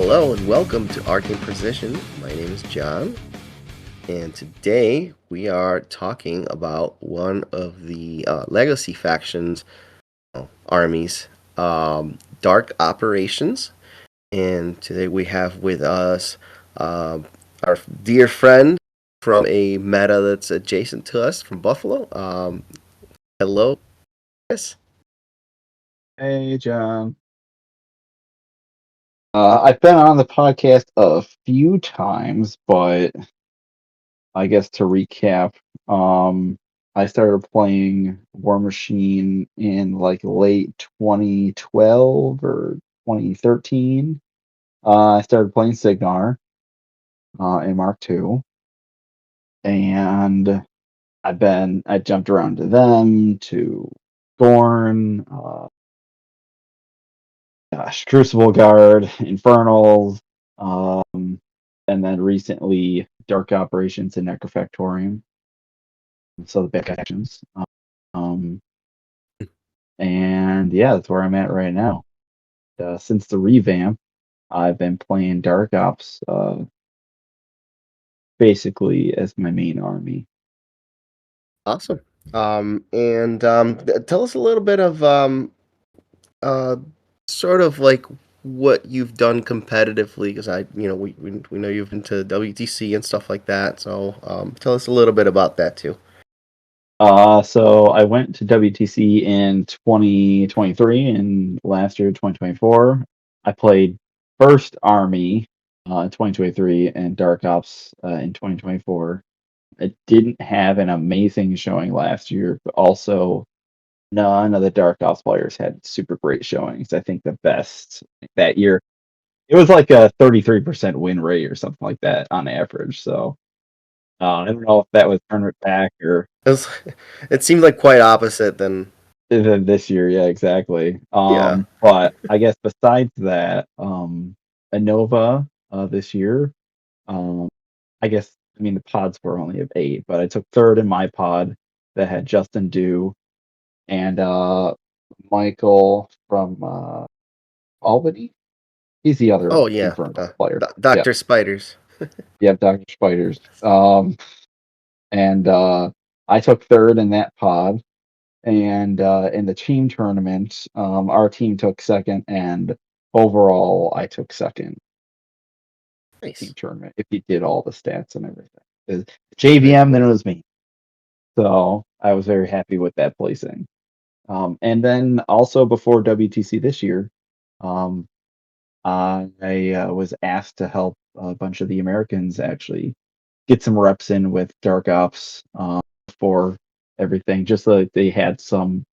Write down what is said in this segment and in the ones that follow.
Hello and welcome to Arcane Precision. My name is John, and today we are talking about one of the legacy factions armies, Dark Operations. And today we have with us our dear friend from a meta that's adjacent to us from Buffalo. Hello, Chris. Hey, John. I've been on the podcast a few times, but I guess to recap, I started playing War Machine in like late 2012 or 2013. I started playing Signar in Mark II, and I jumped around to them, to Gorn, Crucible Guard, Infernals, um, and then recently Dark Operations and Necrofactorium. So the big actions. Um, and yeah, that's where I'm at right now. Since the revamp, I've been playing Dark Ops basically as my main army. Awesome. Tell us a little bit of uh, sort of like what you've done competitively, because we know you've been to WTC and stuff like that. So tell us a little bit about that too. So I went to WTC in 2023 and last year 2024. I played first Army in 2023 and Dark Ops in 2024. It didn't have an amazing showing last year, but also none of the Dark Ops players had super great showings. I think the best that year, it was like a 33% win rate or something like that on average. So I don't know if that was tournament back or It, was, it seemed like quite opposite than this year. Yeah, exactly. yeah. But I guess besides that, Innova this year, um, I mean, the pods were only of 8, but I took third in my pod that had Justin Dew and Michael from Albany. He's the other Oh yeah, Infernal player. Yeah, Doctor Spiders. yeah, Dr. Spiders. And I took third in that pod. And in the team tournament, our team took second, and overall, I took second team Nice. tournament if you did all the stats and everything. It's Very JVM, then cool. it was me. So I was very happy with that placing. And then also before WTC this year, um, I was asked to help a bunch of the Americans actually get some reps in with Dark Ops for everything, just so that they had some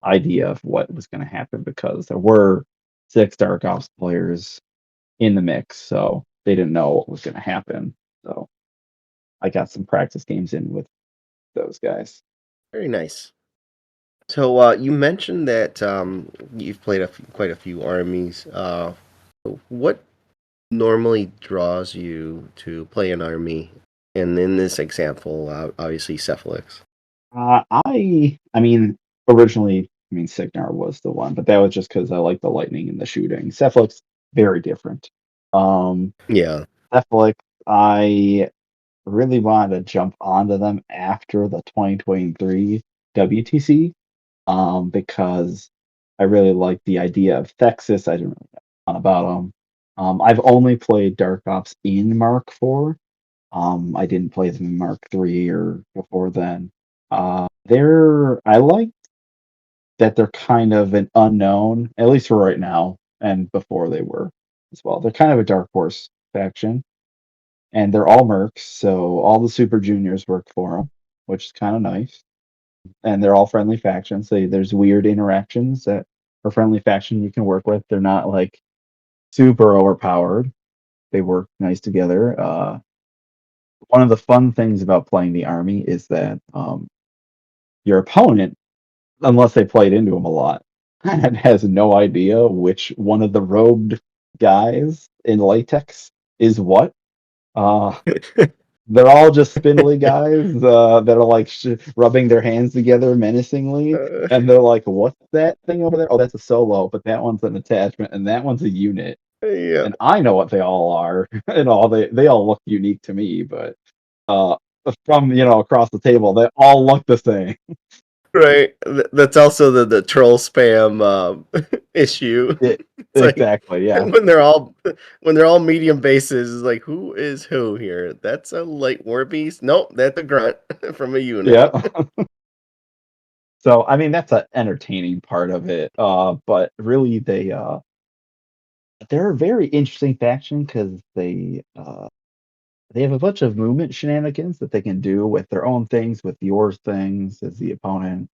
idea of what was going to happen because there were 6 Dark Ops players in the mix, so they didn't know what was going to happen. So I got some practice games in with those guys. Very nice. So you mentioned that you've played quite a few armies. What normally draws you to play an army? And in this example, obviously Cephalyx. I mean, originally, I mean, Signar was the one, but that was just because I like the lightning and the shooting. Cephalyx, very different. Um, Yeah. Cephalyx, I really wanted to jump onto them after the 2023 WTC, because I really like the idea of Thexus. I didn't really know a lot about them. I've only played Dark Ops in Mark 4. I didn't play them in Mark 3 or before then. I like that they're kind of an unknown, at least for right now, and before they were as well. They're kind of a dark horse faction, and they're all mercs, so all the super juniors work for them, which is kind of nice. And they're all friendly factions. So there's weird interactions that a friendly faction you can work with. They're not like super overpowered. They work nice together. One of the fun things about playing the army is that your opponent, unless they played into them a lot, has no idea which one of the robed guys in latex is what. Uh, they're all just spindly guys that are like rubbing their hands together menacingly, and they're like, "What's that thing over there? Oh, that's a solo, but that one's an attachment, and that one's a unit." Yeah, and I know what they all are, and all they all look unique to me, but uh, from across the table, they all look the same. right. That's also the troll spam issue. It, It's like exactly, yeah, when they're all medium bases, it's like who is who here? That's a light war beast. Nope, that's a grunt from a unit. yeah. So I mean, that's an entertaining part of it. But really, they're a very interesting faction because they have a bunch of movement shenanigans that they can do with their own things, with your things as the opponent,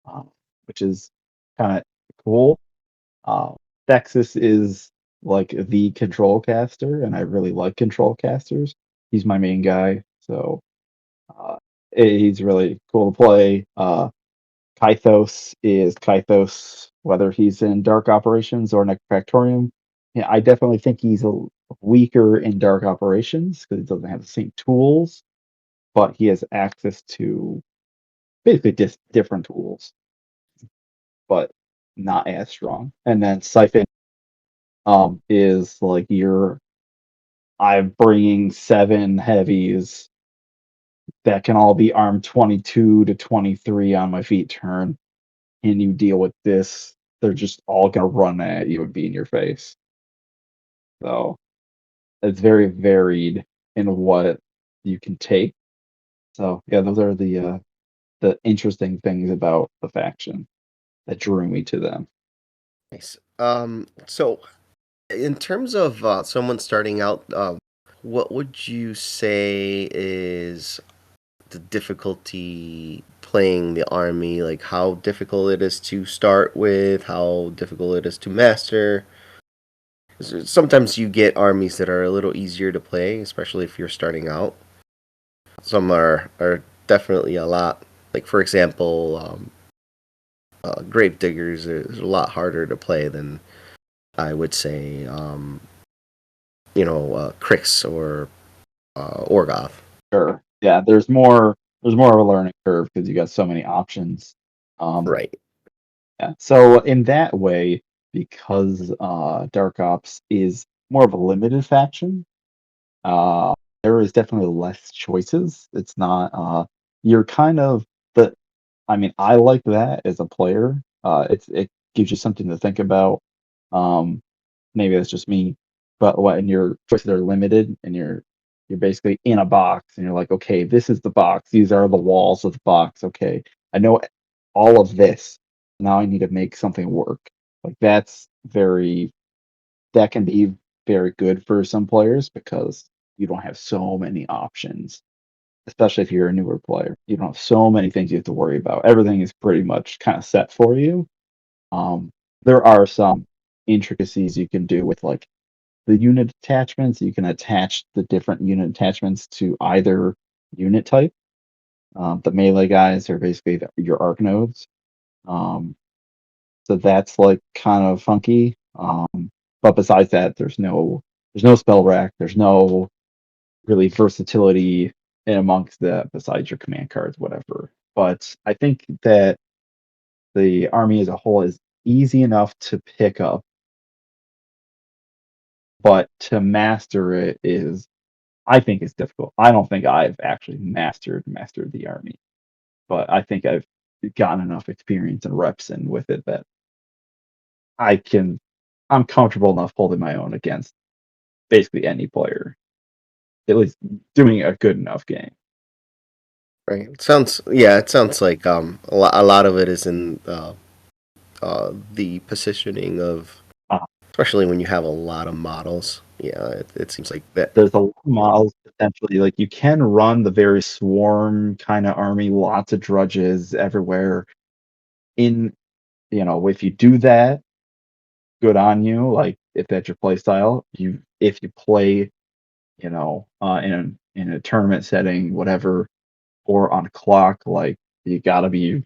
um, which is kind of cool. Uh, Texas is like the control caster, and I really like control casters. He's my main guy, so uh, he's really cool to play. Kythos is Kythos, whether he's in Dark Operations or Necrofactorium. Yeah, I definitely think he's weaker in Dark Operations because he doesn't have the same tools, but he has access to basically just different tools, but not as strong. And then Siphon is like I'm bringing 7 heavies that can all be armed 22 to 23 on my feet turn, and you deal with this, they're just all gonna run at you and be in your face. So it's very varied in what you can take. So yeah, those are the interesting things about the faction that drew me to them. Nice. So in terms of someone starting out, what would you say is the difficulty playing the army? Like how difficult it is to start with, how difficult it is to master? 'Cause sometimes you get armies that are a little easier to play, especially if you're starting out. Some are definitely a lot. Like for example, Grave Diggers is a lot harder to play than I would say, Crix or Orgoth. Sure. Yeah, there's more of a learning curve because you got so many options. Um, Right. yeah. So in that way, because Dark Ops is more of a limited faction, there is definitely less choices. It's not you're kind of the I mean, I like that as a player. It gives you something to think about. Um, maybe that's just me, but when your choices are limited and you're basically in a box and you're like, okay, this is the box. These are the walls of the box. Okay, I know all of this. Now I need to make something work. Like that can be very good for some players because you don't have so many options, especially if you're a newer player. You don't have so many things you have to worry about. Everything is pretty much kind of set for you. Um, there are some intricacies you can do with like the unit attachments. You can attach the different unit attachments to either unit type. The melee guys are basically your arc nodes. Um, so that's like kind of funky. But besides that, there's no spell rack. There's no really versatility in amongst that besides your command cards, whatever. But I think that the army as a whole is easy enough to pick up, but to master it is, I think, it's difficult. I don't think I've actually mastered the army, but I think I've gotten enough experience and reps in with it that I can I'm comfortable enough holding my own against basically any player, at least doing a good enough game. Right. It sounds like a lot of it is in the positioning of, Uh, especially when you have a lot of models. Yeah, it seems like that. there's a lot of models potentially. Like you can run the very swarm kind of army, lots of drudges everywhere. In if you do that, good on you. Like if that's your play style, if you play, in a tournament setting, whatever, or on clock, like you gotta be,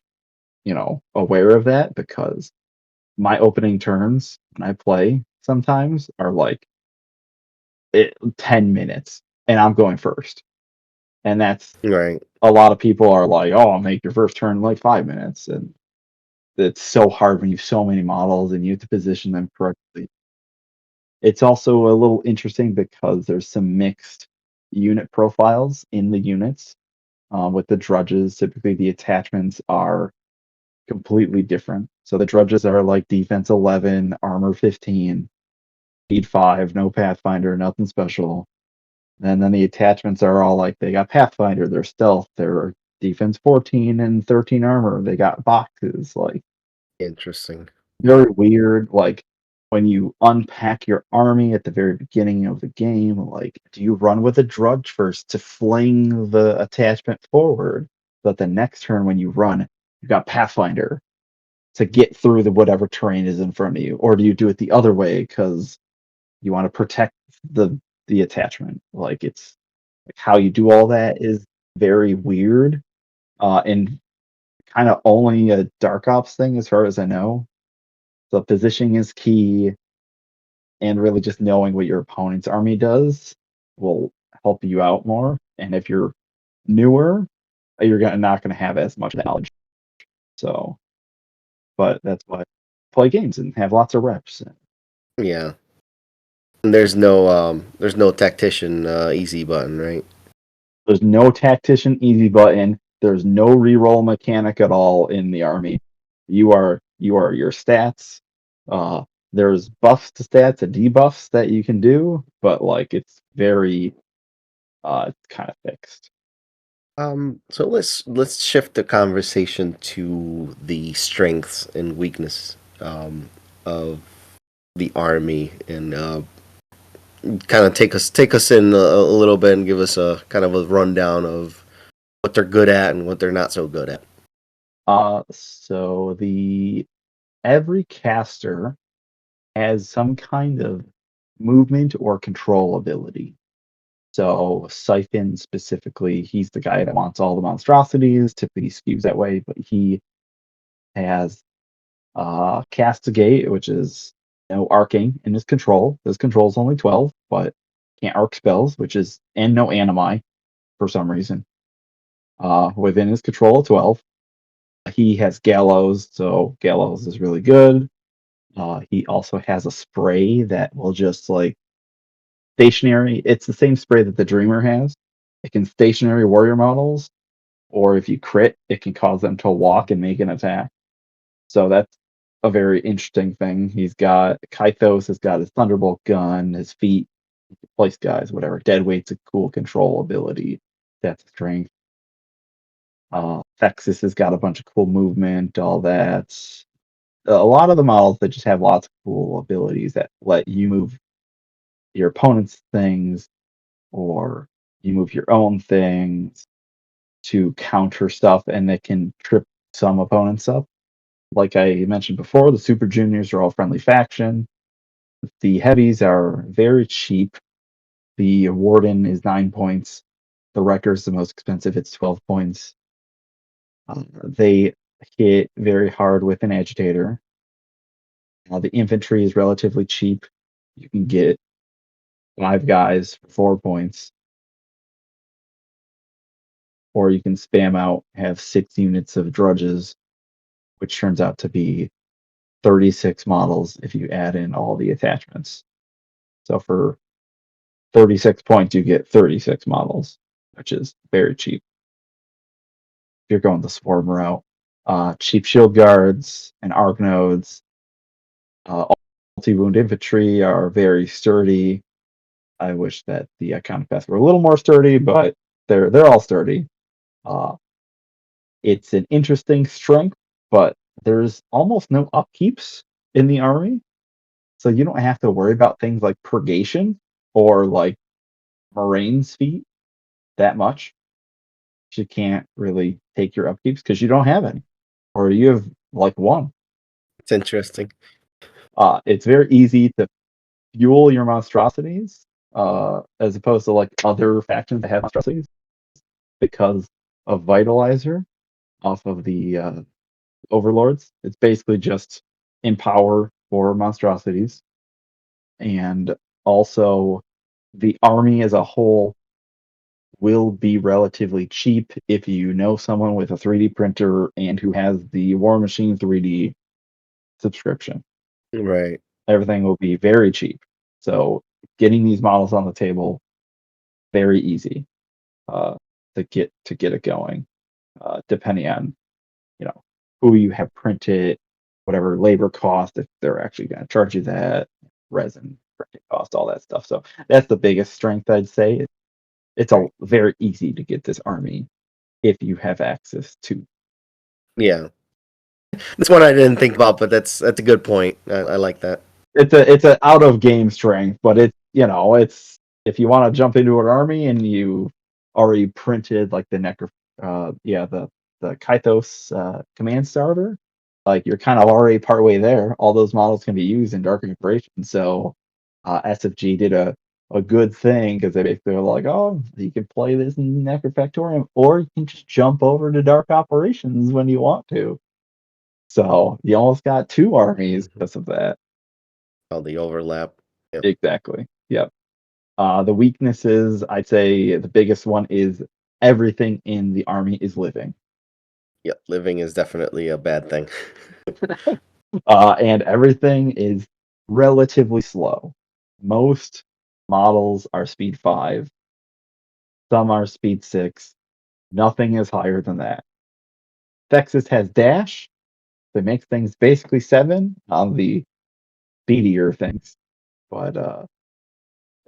aware of that because my opening turns when I play sometimes are like 10 minutes and I'm going first. And that's Right. a lot of people are like, "Oh, I'll make your first turn in like 5 minutes." And it's so hard when you have so many models and you have to position them correctly. It's also a little interesting because there's some mixed unit profiles in the units. With the drudges, typically the attachments are completely different. So the drudges are like defense 11, armor 15, speed 5, no pathfinder, nothing special. And then the attachments are all like they got pathfinder, they're stealth, they're defense 14 and 13 armor. They got boxes. Like Interesting. very weird. Like when you unpack your army at the very beginning of the game, like do you run with a drudge first to fling the attachment forward? But the next turn when you run, you got Pathfinder to get through the whatever terrain is in front of you, or do you do it the other way because you want to protect the the attachment? Like it's like how you do all that is very weird, and kind of only a Dark Ops thing as far as I know. So positioning is key, and really just knowing what your opponent's army does will help you out more. And if you're newer, you're gonna not gonna have as much knowledge. So, but that's why I play games and have lots of reps. Yeah. And there's no tactician easy button, right? There's no tactician easy button. There's no reroll mechanic at all in the army. You are your stats. There's buffs to stats and debuffs that you can do, but like it's very kind of fixed. So let's shift the conversation to the strengths and weakness of the army, and kind of take us in a little bit and give us a kind of a rundown of what they're good at and what they're not so good at. So the every caster has some kind of movement or control ability. So Siphon specifically, he's the guy that wants all the monstrosities. Typically skews that way, but he has Castigate, which is no arcing in his control. His control is only 12, but can't arc spells, which is and no animi for some reason. Within his control of 12. He has Gallows, so Gallows is really good. He also has a spray that will just like stationary. It's the same spray that the Dreamer has. It can stationary warrior models, or if you crit, it can cause them to walk and make an attack. So that's a very interesting thing. He's got Kythos has got his Thunderbolt gun, his feet, place guys, whatever. Deadweight's a cool control ability. That's strength. Thexus has got a bunch of cool movement, all that. A lot of the models that just have lots of cool abilities that let you move your opponent's things or you move your own things to counter stuff and they can trip some opponents up. Like I mentioned before, the Super Juniors are all friendly faction. The heavies are very cheap. The Warden is 9 points. The Wrecker is the most expensive. It's 12 points. They hit very hard with an agitator. The infantry is relatively cheap. You can get 5 guys for 4 points, or you can spam out, have 6 units of drudges, which turns out to be 36 models if you add in all the attachments. So for 36 points, you get 36 models, which is very cheap. If you're going the swarm route, cheap shield guards and arc nodes, multi-wound infantry are very sturdy. I wish that the iconopaths were a little more sturdy, but they're all sturdy. Uh, it's an interesting strength, but there's almost no upkeeps in the army, so you don't have to worry about things like purgation or like Moraine's feet that much. You can't really take your upkeeps because you don't have any, or you have like one. It's interesting. It's very easy to fuel your monstrosities, as opposed to like other factions that have monstrosities because of Vitalizer off of the overlords. It's basically just empower for monstrosities, and also the army as a whole will be relatively cheap if you know someone with a 3D printer and who has the War Machine 3D subscription. Right. Everything will be very cheap. So getting these models on the table, very easy uh, to get it going, depending on you know who you have printed, whatever labor cost, if they're actually going to charge you that, resin, printing cost, all that stuff. So that's the biggest strength I'd say. It's a Right. very easy to get this army if you have access to. Yeah. That's one I didn't think about, but that's a good point. I like that. It's a out of game strength, but it's if you want to jump into an army and you already printed like the Kythos command starter, like you're kind of already partway there. All those models can be used in Dark Inspiration. So SFG did a good thing because they basically were like, oh, you can play this in Necrofactorium, or you can just jump over to Dark Operations when you want to. So you almost got two armies Mhm. because of that. Oh, the overlap. Yep. Exactly. Yep. The weaknesses, I'd say the biggest one is everything in the army is living. Yep. Living is definitely a bad thing. And everything is relatively slow. Most models are speed 5, some are speed 6. Nothing is higher than that. Texas has dash, that makes things basically 7 on the speedier things. But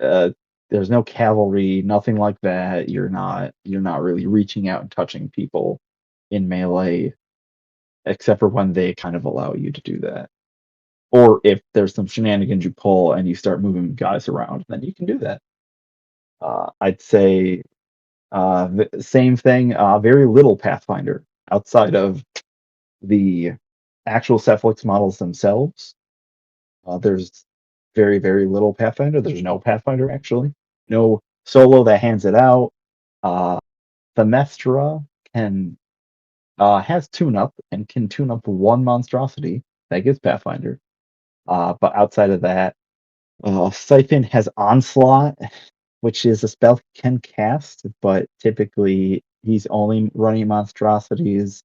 uh, there's no cavalry, nothing like that. You're not really reaching out and touching people in melee, except for when they kind of allow you to do that. Or if there's some shenanigans you pull and you start moving guys around, then you can do that. I'd say same thing. Very little Pathfinder outside of the actual Cephalyx models themselves. There's very little Pathfinder. There's no Pathfinder actually. No solo that hands it out. Uh, Themystra can has tune up and can tune up one monstrosity that gives Pathfinder. But outside of that, Siphon has Onslaught, which is a spell he can cast, but typically he's only running monstrosities.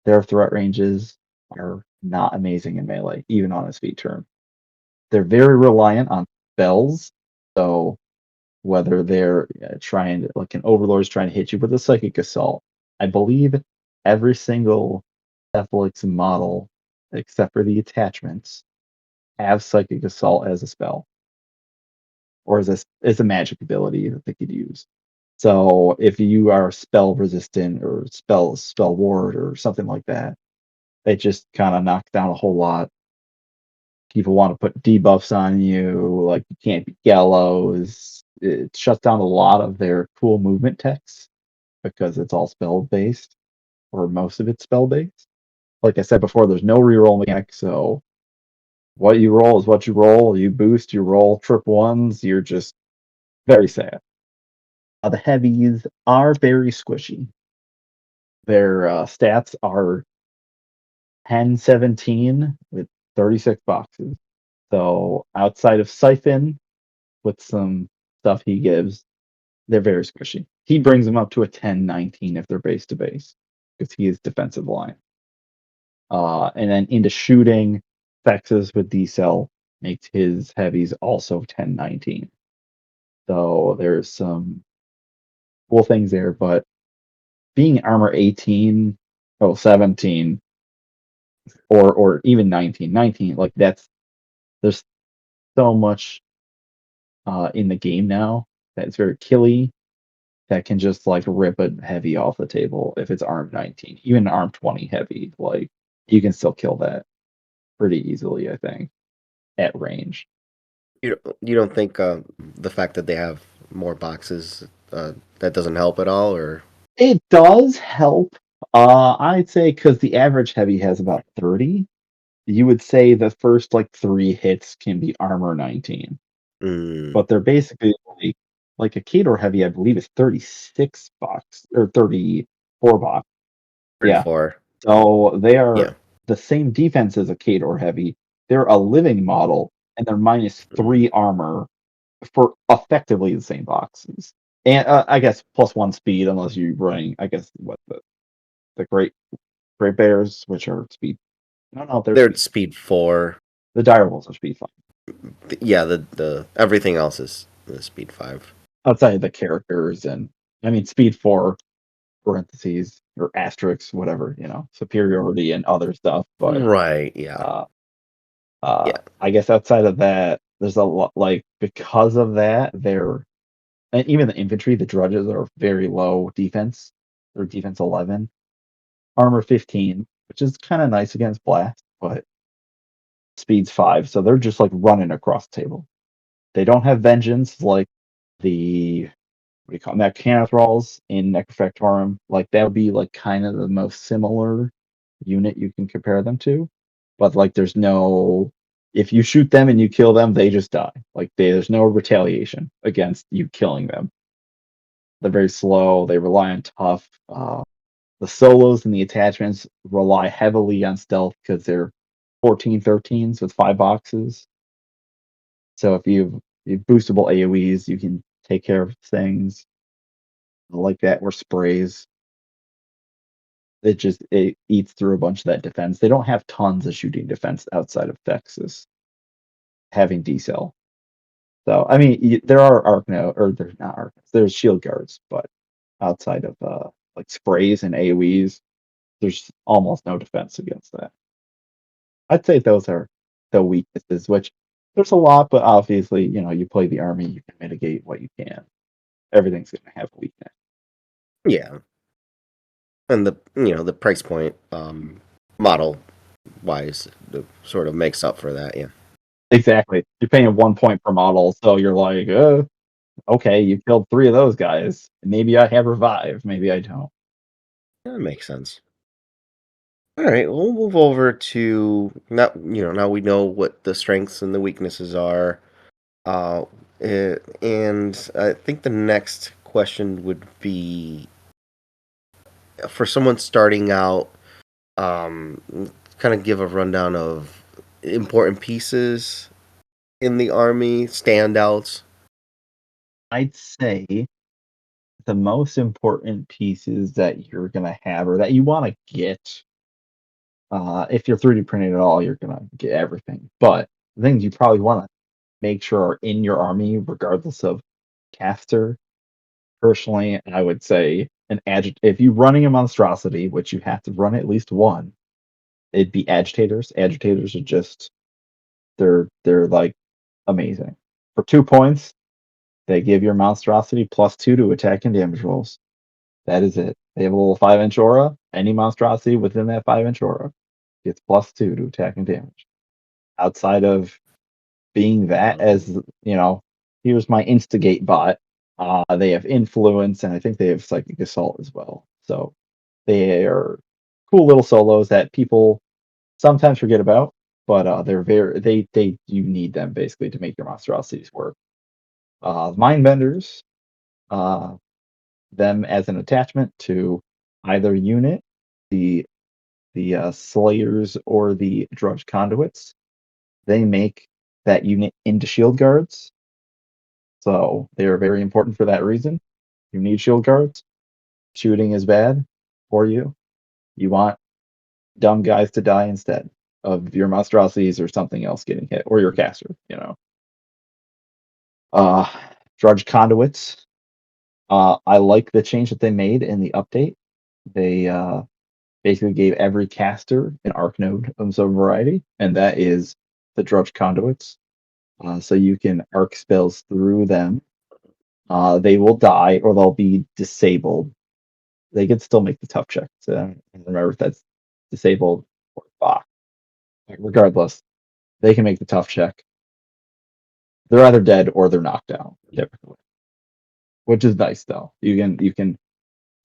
Their threat ranges are not amazing in melee, even on a speed turn. They're very reliant on spells, so whether they're trying to, like an overlord is trying to hit you with a psychic assault. I believe every single Cephalyx model, except for the attachments, have psychic assault as a spell or as a magic ability that they could use. So if you are spell resistant or spell ward or something like that, it just kind of knocks down a whole lot. People want to put debuffs on you, like you can't be gallows. It shuts down a lot of their cool movement techs because it's all spell based, or most of it's spell based. Like I said before, there's no reroll mechanic, so what you roll is what you roll. You boost, you roll trip ones, you're just very sad. The heavies are very squishy. Their stats are 10-17 with 36 boxes. So outside of Siphon, with some stuff he gives, they're very squishy. He brings them up to a 10-19 if they're base to base because he is defensive line. And then into shooting, Fexes with D-Cell makes his heavies also 10-19. So there's some cool things there, but being armor 18, 17, or even 19, like there's so much in the game now that it's very killy that can just like rip a heavy off the table if it's arm 19, even arm 20 heavy, like you can still kill that pretty easily, I think, at range. You don't think the fact that they have more boxes that doesn't help at all, or It does help. I'd say because the average heavy has about 30, you would say the first like 3 hits can be armor 19, mm, but they're basically like a Kador heavy, I believe, is 36 box or 34 box. Yeah. 34? So they are Yeah. the same defense as a Kador heavy. They're a living model, and they're minus Mm. 3 armor for effectively the same boxes. And I guess plus 1 speed, unless you're running, I guess, what the Great Bears, which are speed. I don't know if they're They're at speed. speed 4. The dire wolves are speed 5. Yeah, the everything else is the speed 5. outside of the characters and I mean speed 4 parentheses or asterisks, whatever, superiority and other stuff. But Right, yeah. uh, Yeah. I guess outside of that, there's a lot like because of that, they're and even the infantry, the drudges are very low defense. They're defense 11, armor 15, which is kind of nice against blast, but speed's 5, so they're just like running across the table. They don't have vengeance like the what do you call them, Mechanothralls in Necrofactorum. Like that would be like kind of the most similar unit you can compare them to. But like there's no if you shoot them and you kill them, they just die. Like there's no retaliation against you killing them. They're very slow. They rely on tough. The solos and the attachments rely heavily on stealth because they're 14-13s with 5 boxes. So if you've boostable AoEs, you can take care of things like that or sprays. It eats through a bunch of that defense. They don't have tons of shooting defense outside of Thexus having decel. So I mean, there are Arcno or there's not Arcnos. There's shield guards, but outside of like sprays and AOE's, there's almost no defense against that. I'd say those are the weaknesses, which there's a lot, but obviously, you play the army, you can mitigate what you can. Everything's going to have a weakness. Yeah. And the price point model wise sort of makes up for that, yeah. Exactly. You're paying 1 point per model, so you're like, okay, you killed 3 of those guys. Maybe I have revive, maybe I don't. That makes sense. All right, we'll move over to now we know what the strengths and the weaknesses are. Uh, and I think the next question would be for someone starting out, um, kind of give a rundown of important pieces in the army, standouts. I'd say the most important pieces that you're gonna have or that you wanna get, if you're 3D printing at all, you're gonna get everything. But the things you probably wanna make sure are in your army regardless of caster. Personally, I would say if you're running a monstrosity, which you have to run at least one, it'd be agitators. Agitators are just they're like amazing. For 2 points, they give your monstrosity +2 to attack and damage rolls. That is it. They have a little 5-inch aura. Any monstrosity within that 5-inch aura gets +2 to attack and damage. Outside of being that, as here's my instigate bot. They have influence, and I think they have psychic assault as well. So they are cool little solos that people sometimes forget about, but they're very they you need them basically to make your monstrosities work. Mind benders, uh, them as an attachment to either unit, the slayers or the drudge conduits. They make that unit into shield guards, so they are very important for that reason. You need shield guards. Shooting is bad for you. You want dumb guys to die instead of your monstrosities or something else getting hit, or your caster. Uh, Drudge conduits. I like the change that they made in the update. They basically gave every caster an arc node of some variety, and that is the Drudge conduits. So you can arc spells through them. They will die or they'll be disabled. They can still make the tough check. So I don't remember if that's disabled or blocked. Regardless, they can make the tough check. They're either dead or they're knocked out, typically, which is nice though. You can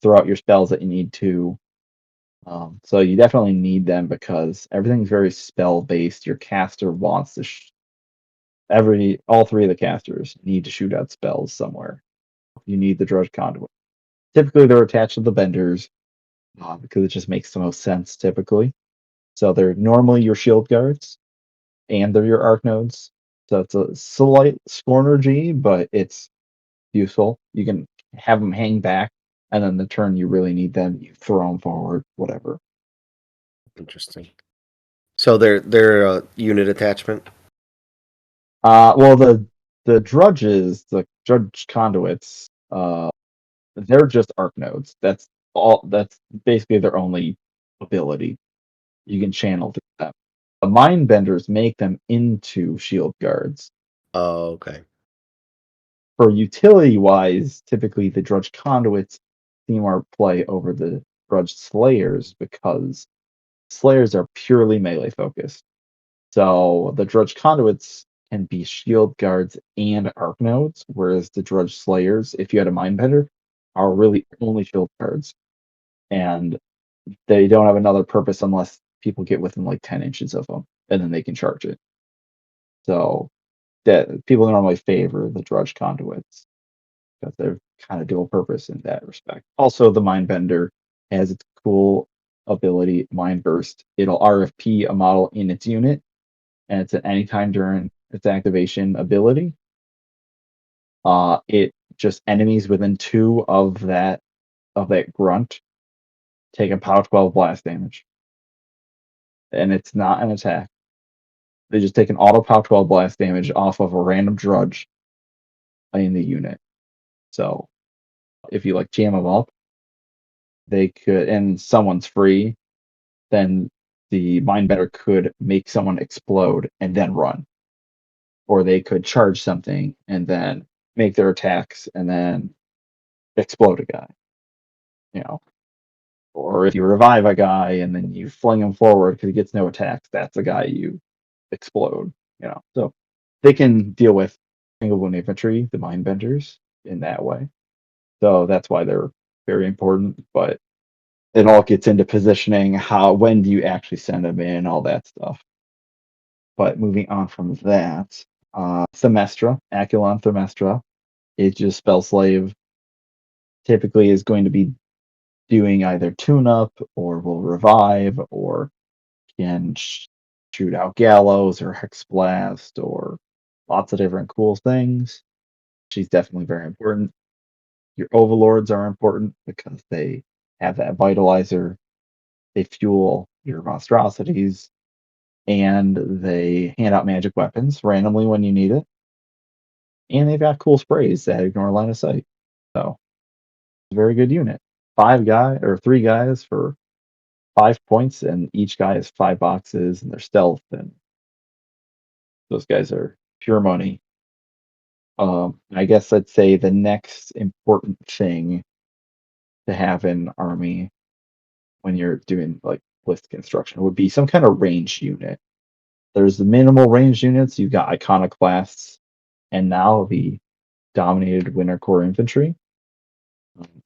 throw out your spells that you need to. So you definitely need them because everything's very spell based. Your caster wants to all 3 of the casters need to shoot out spells somewhere. You need the Drudge Conduit. Typically, they're attached to the benders because it just makes the most sense. Typically, so they're normally your shield guards and they're your arc nodes. So it's a slight scorner G, but it's useful. You can have them hang back, and then the turn you really need them, you throw them forward, whatever. Interesting. So they're a unit attachment. Well, the drudges, the drudge conduits, they're just arc nodes. That's all. That's basically their only ability. You can channel through them. The mind benders make them into shield guards. Oh, okay. For utility wise, typically the drudge conduits see more play over the drudge slayers because slayers are purely melee focused. So the drudge conduits can be shield guards and arc nodes, whereas the drudge slayers, if you had a mind bender, are really only shield guards. And they don't have another purpose unless people get within like 10 inches of them, and then they can charge it. So that people normally favor the drudge conduits because they're kind of dual purpose in that respect. Also, the mind bender has its cool ability, mind burst. It'll RFP a model in its unit, and it's at any time during its activation ability. It just enemies within 2 of that grunt take a power 12 blast damage, and it's not an attack. They just take an auto power 12 blast damage off of a random drudge in the unit. So if you like jam them up, they could, and someone's free, then the mind bender could make someone explode and then run, or they could charge something and then make their attacks and then explode a guy. You know, or if you revive a guy and then you fling him forward because he gets no attacks, that's a guy you explode. So they can deal with single wound infantry, the mind benders, in that way. So that's why they're very important. But it all gets into positioning, how when do you actually send them in, all that stuff. But moving on from that, Semestra, Aculon Semestra, is just spell slave. Typically is going to be doing either tune up or will revive or can shoot out gallows or hex blast or lots of different cool things. She's definitely very important. Your overlords are important because they have that vitalizer. They fuel your monstrosities and they hand out magic weapons randomly when you need it. And they've got cool sprays that ignore line of sight. So it's a very good unit. 5 guy or 3 guys for 5 points, and each guy has 5 boxes, and they're stealth, and those guys are pure money. I guess I'd say the next important thing to have in army when you're doing like list construction would be some kind of ranged unit. There's the minimal ranged units. You've got iconoclasts, and now the dominated winter corps infantry.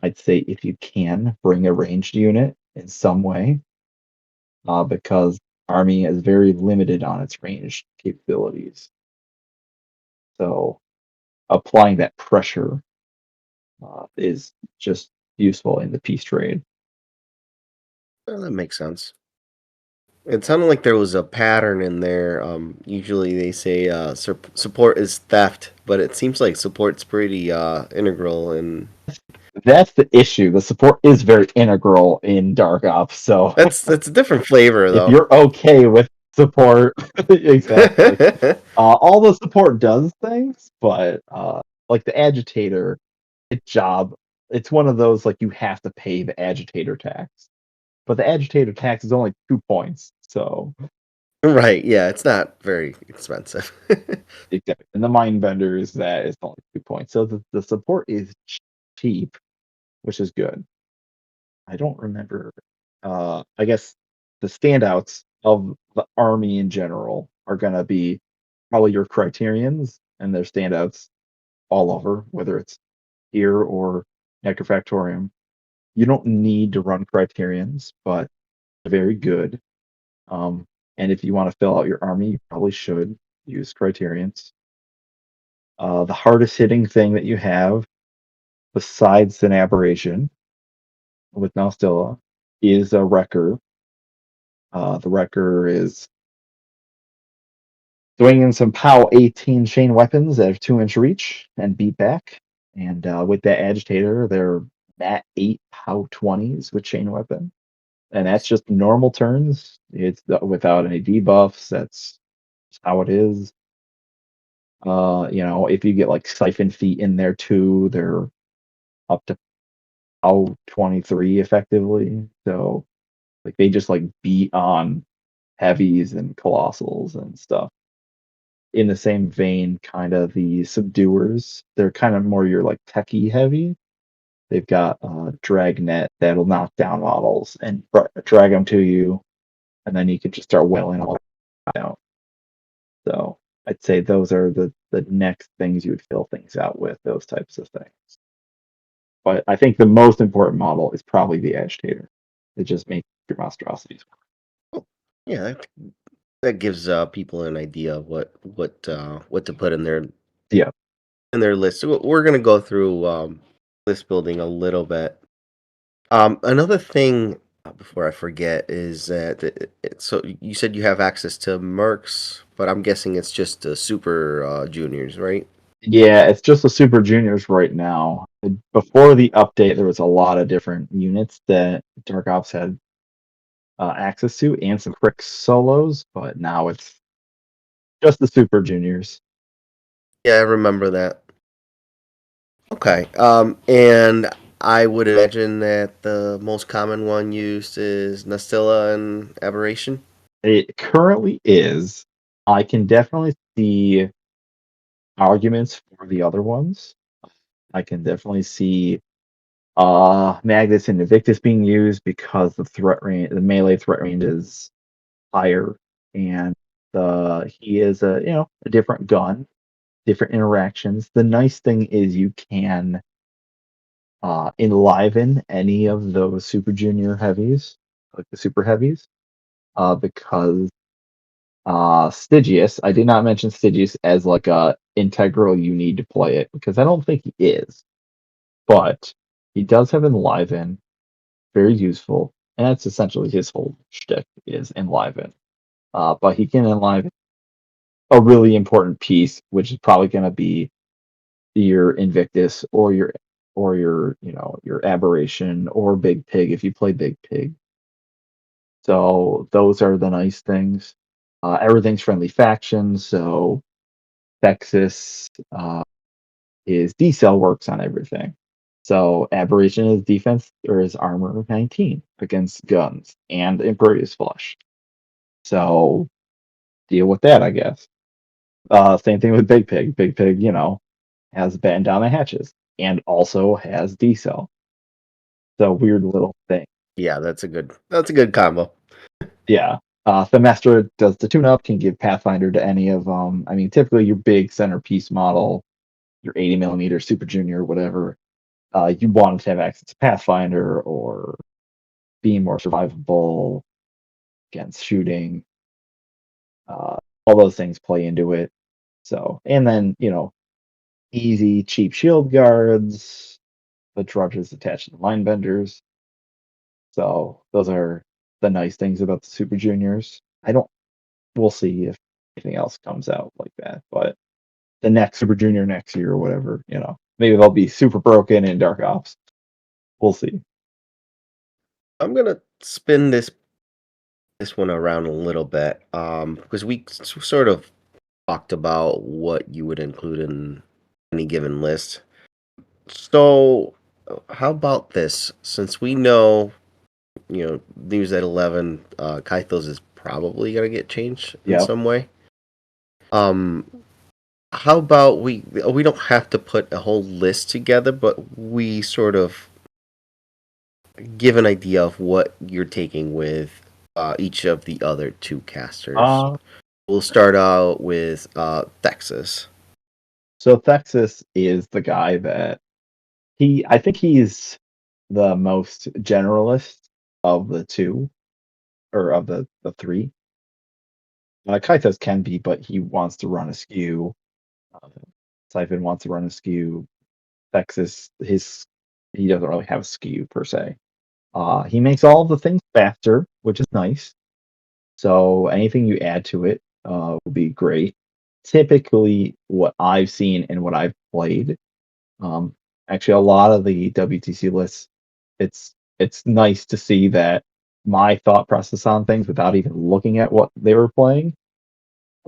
I'd say if you can bring a ranged unit in some way, because army is very limited on its range capabilities. So applying that pressure is just useful in the peace trade. Well, that makes sense. It sounded like there was a pattern in there. Usually they say support is theft, but it seems like support's pretty integral, and That's the issue. The support is very integral in Dark Ops. So that's a different flavor if though. you're okay with support, exactly. All the support does things, but like the agitator, its job, it's one of those like you have to pay the agitator tax, but the agitator tax is only 2 points. So Right, yeah, it's not very expensive. exactly, and the mind bender is that it's only 2 points. So the support is cheap, which is good. I don't remember. I guess the standouts of the army in general are gonna be probably your criterions, and their standouts all over, whether it's here or Necrofactorium. You don't need to run criterions, but they're very good. Um, and if you want to fill out your army, you probably should use criterions. The hardest hitting thing that you have, besides an aberration with Nostilla, is a wrecker. The wrecker is swinging some POW 18 chain weapons that have 2-inch reach and beat back. And with that agitator, they're at 8 POW 20s with chain weapon. And that's just normal turns. It's without any debuffs. That's just how it is. If you get like Siphon Feet in there too, they're up to 23 effectively. So like they just like beat on heavies and colossals and stuff. In the same vein, kind of the subduers, they're kind of more your like techie heavy. They've got Dragnet that'll knock down models and drag them to you, and then you can just start wailing all out. So I'd say those are the next things you would fill things out with, those types of things. But I think the most important model is probably the agitator. It just makes your monstrosities work. Oh, yeah, that gives people an idea of what to put Yeah. in their list. So we're gonna go through list building a little bit. Another thing before I forget is that so you said you have access to Mercs, but I'm guessing it's just the Super Juniors, right? Yeah, it's just the Super Juniors right now. Before the update, there was a lot of different units that Dark Ops had access to and some quick solos, but now it's just the Super Juniors. Yeah, I remember that. Okay. And I would imagine that the most common one used is Nastilla and Aberration. It currently is. I can definitely see arguments for the other ones. I can definitely see Magnus and Invictus being used because the melee threat range is higher, and he is a different gun, different interactions. The nice thing is you can enliven any of those Super Junior heavies, like the super heavies, because Stygius. I did not mention Stygius as like a integral. You need to play it because I don't think he is, but he does have enliven, very useful, and that's essentially his whole shtick is enliven. But he can enliven a really important piece, which is probably going to be your Invictus or your Aberration or Big Pig if you play Big Pig. So those are the nice things. Everything's friendly factions, so Texas is D-cell works on everything. So Aberration is defense or is armor 19 against guns and Impervious Flush. So deal with that, I guess. Same thing with Big Pig. Big Pig, has batten down the hatches and also has D-cell. So weird little thing. Yeah, that's a good combo. Yeah. Themystra does the tune-up, can give Pathfinder to any of them. I mean, typically your big centerpiece model, your 80 millimeter Super Junior, whatever, you want to have access to Pathfinder or being more survivable against shooting. Uh, all those things play into it. So, and then, easy, cheap shield guards, the drudges attached to the line benders. So those are the nice things about the Super Juniors. I don't. We'll see if anything else comes out like that. But the next Super Junior next year or whatever, maybe they'll be super broken in Dark Ops. We'll see. I'm gonna spin this one around a little bit, because we sort of talked about what you would include in any given list. So, how about this? Since we know, news at 11, Kythos is probably gonna get changed in Yeah. some way. Um, how about we don't have to put a whole list together, but we sort of give an idea of what you're taking with each of the other two casters. Uh, We'll start out with Texas. so Thexus is the guy that I think he's the most generalist of the two or of the three. Kaitos can be, but he wants to run a skew. Uh, Siphon wants to run a skew. Texas, he doesn't really have a skew per se. He makes all the things faster, which is nice. So anything you add to it will be great. Typically, what I've seen and what I've played, um, actually a lot of the WTC lists, it's nice to see that my thought process on things without even looking at what they were playing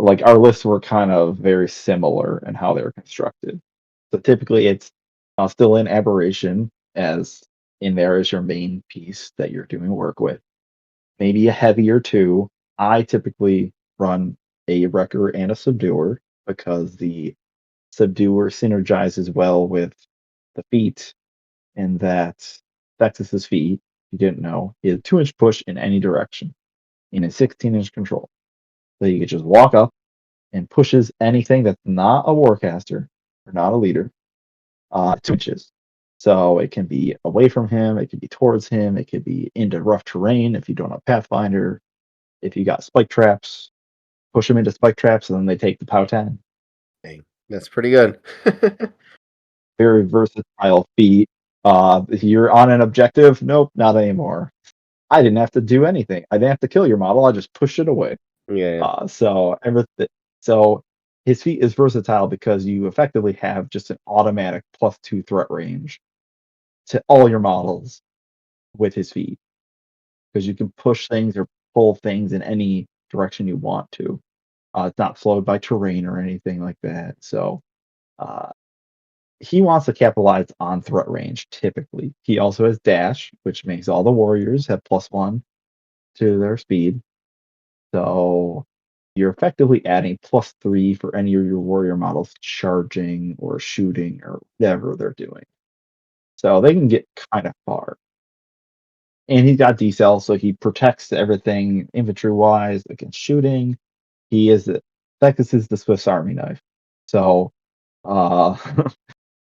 like our lists were kind of very similar in how they were constructed. So typically it's still in aberration as in there is your main piece that you're doing work with. Maybe a heavy or two. I typically run a wrecker and a subduer because the subduer synergizes well with the feat in that Vexus's feat, if you didn't know, is a 2-inch push in any direction in a 16-inch control. So you could just walk up and pushes anything that's not a warcaster or not a leader 2 inches. So it can be away from him, it could be towards him, it could be into rough terrain if you don't have Pathfinder. If you got spike traps, push them into spike traps, and then they take the POW 10. Dang, that's pretty good. Very versatile feat. You're on an objective? Nope, not anymore. I didn't have to do anything. I didn't have to kill your model. I just pushed it away. Yeah, So everything. So his feat is versatile because you effectively have just an automatic +2 threat range to all your models with his feet because you can push things or pull things in any direction you want to. It's not slowed by terrain or anything like that. So uh, he wants to capitalize on threat range typically. He also has dash, which makes all the warriors have +1 to their speed. So you're effectively adding +3 for any of your warrior models charging or shooting or whatever they're doing. So they can get kind of far. And he's got decel, so he protects everything infantry wise against shooting. He is Texas is the Swiss Army knife. So uh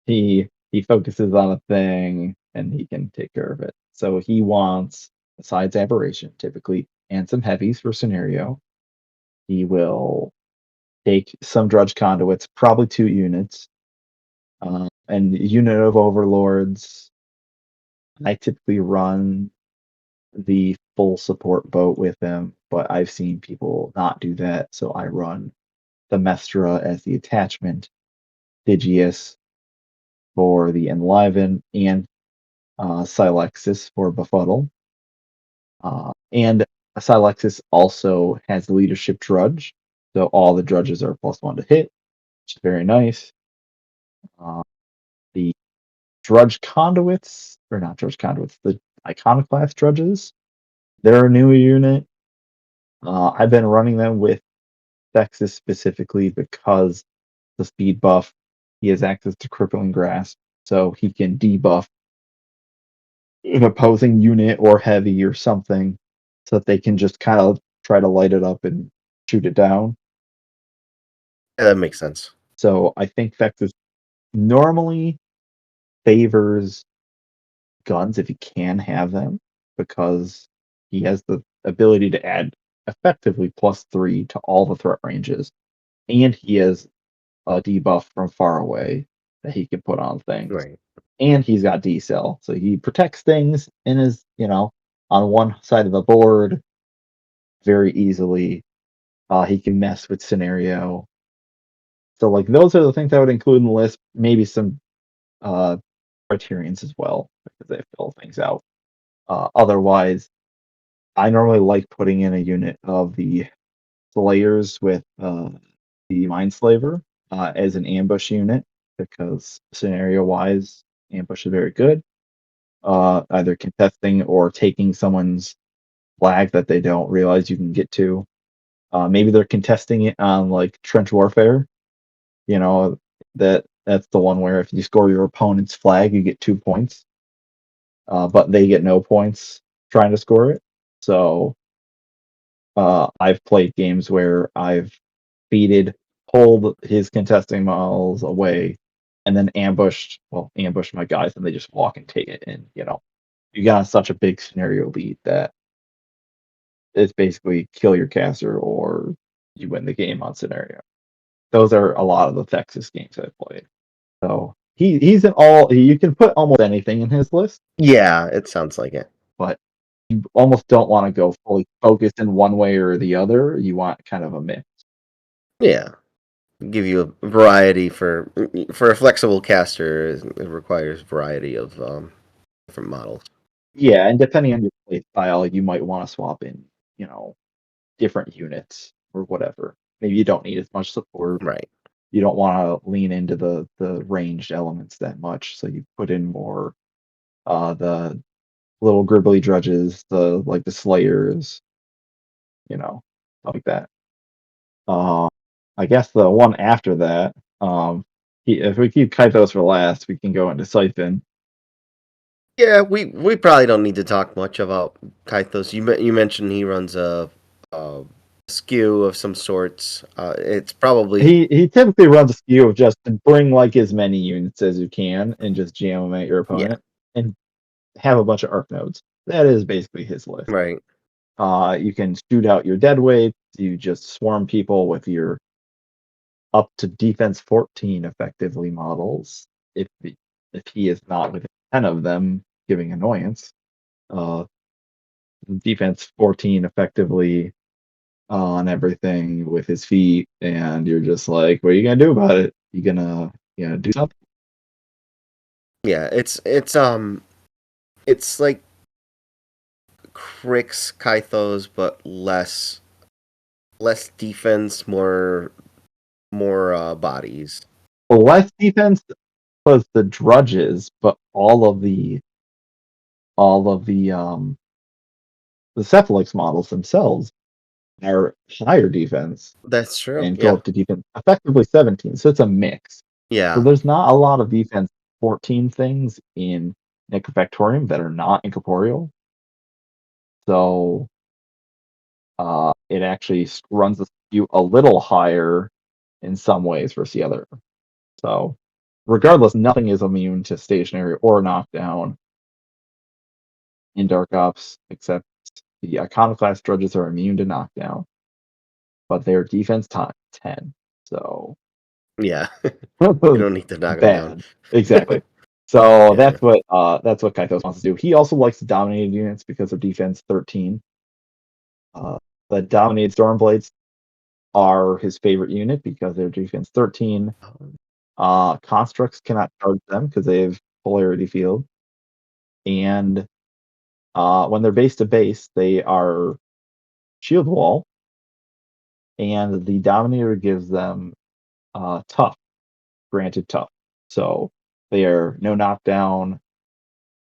he focuses on a thing and he can take care of it. So he wants, besides aberration, typically, and some heavies for scenario. He will take some drudge conduits, probably 2 units, and a unit of overlords. I typically run the full support boat with him, but I've seen people not do that, so I run the Mestra as the attachment, Digius for the Enliven, and Silexis for Befuddle. And Silexis also has leadership drudge, so all the drudges are +1 to hit, which is very nice. Uh, the drudge conduits, or not drudge conduits, the iconoclast drudges, they're a newer unit. I've been running them with Texas specifically because the speed buff, he has access to crippling grasp, so he can debuff an opposing unit or heavy or something so that they can just kind of try to light it up and shoot it down. yeah, that makes sense. So I think Texas normally favors guns if he can have them because he has the ability to add effectively +3 to all the threat ranges, and he has a debuff from far away that he can put on things. Right. And he's got decel, so he protects things in his, on one side of the board very easily. He can mess with scenario. So like those are the things I would include in the list. Maybe some uh criterions as well because they fill things out. Otherwise, I normally like putting in a unit of the Slayers with the Mindslaver as an ambush unit because scenario wise, ambush is very good. Either contesting or taking someone's flag that they don't realize you can get to. Maybe they're contesting it on like trench warfare. You know that's the one where if you score your opponent's flag, you get 2 points, but they get no points trying to score it. So I've played games where I've beated, pulled his contesting models away, and then ambushed my guys, and they just walk and take it. And you got such a big scenario lead that it's basically kill your caster or you win the game on scenario. Those are a lot of the Texas games I've played. So he's in all. You can put almost anything in his list, Yeah, it sounds like it. but you almost don't want to go fully focused in one way or the other. You want kind of a mix. Yeah, give you a variety for a flexible caster. It requires variety of different models. Yeah, and depending on your play style, you might want to swap in, you know, different units or whatever. maybe you don't need as much support. Right. You don't want to lean into the ranged elements that much, so you put in more the little gribbly drudges, the slayers, stuff like that. Uh, I guess the one after that, if we keep Kythos for last, we can go into Siphon. Yeah, we probably don't need to talk much about Kythos. You mentioned he runs a skew of some sorts. It's probably He typically runs a skew of just to bring like as many units as you can and just jam them at your yeah, opponent and have a bunch of arc nodes. That is basically his list. right. You can shoot out your dead weights. You just swarm people with your up to defense 14 effectively models. If he is not within 10 of them, giving annoyance. Uh, Defense 14 effectively on everything with his feet, and you're just like, what are you gonna do about it? You gonna do something? Yeah, it's like Crick's Kythos, but less defense, more bodies. Less defense was the drudges, but the Cephalyx models themselves are higher defense That's true. and go Yeah, up to defense effectively 17. So it's a mix. So yeah, there's not a lot of defense 14 things in Necrofactorium that are not incorporeal. So it actually runs the skew a little higher in some ways versus the other. So regardless, nothing is immune to stationary or knockdown in Dark Ops except the Iconoclast Drudges are immune to knockdown, but their defense time 10. So yeah. We don't need to knock them down. bad. Exactly. So Yeah. that's what Kythos wants to do. He also likes dominated units because of defense 13. The dominated Stormblades are his favorite unit because they're defense 13. Constructs cannot charge them because they have polarity field. And when they're base to base, they are shield wall. And the Dominator gives them tough, granted tough. So they are no knockdown,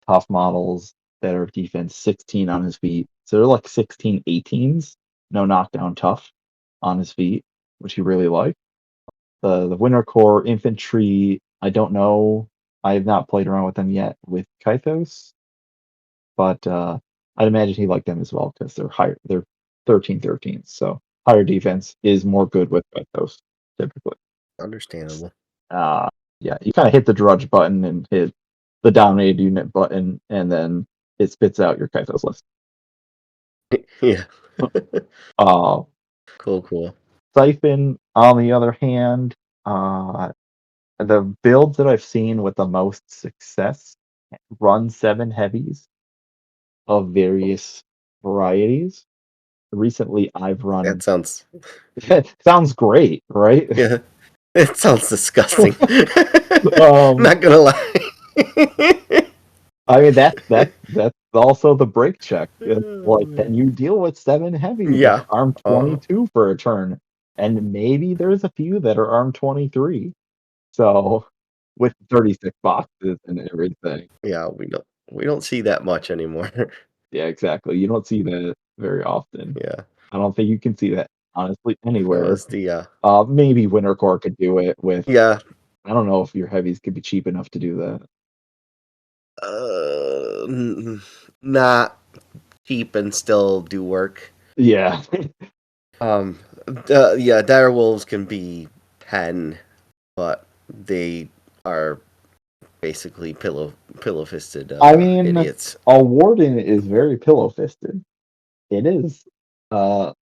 tough models that are defense 16 on his feet. So they're like 16 18s, no knockdown tough on his feet, which he really likes. The Winter Corps infantry, I don't know. I have not played around with them yet with Kythos, but I'd imagine he liked them as well because they're higher. They're 13 13. So higher defense is more good with Kythos typically. Understandable. Uh, yeah, you kind of hit the drudge button and hit the dominated unit button, and then it spits out your Kythos list. Yeah. Uh, Cool, cool. Siphon, on the other hand, uh, the builds that I've seen with the most success run 7 heavies of various varieties. Recently, I've That run. sounds Sounds great, right? yeah. It sounds disgusting. um, Not gonna lie. I mean that's also the break check. It's Oh, like, can man. you deal with 7 heavies that Yeah. are armed Uh, 22 for a turn? And maybe there's a few that are armed 23. So with 36 boxes and everything. yeah, we don't see that much anymore. Yeah, exactly. You don't see that very often. Yeah. I don't think you can see that honestly That anywhere. was the Maybe Winter Core could do it with. yeah, I don't know if your heavies could be cheap enough to do that. not cheap and still do work. Yeah. Um, yeah, dire wolves can be 10, but they are basically pillow fisted I mean, idiots. a warden is very pillow fisted. It is. Uh,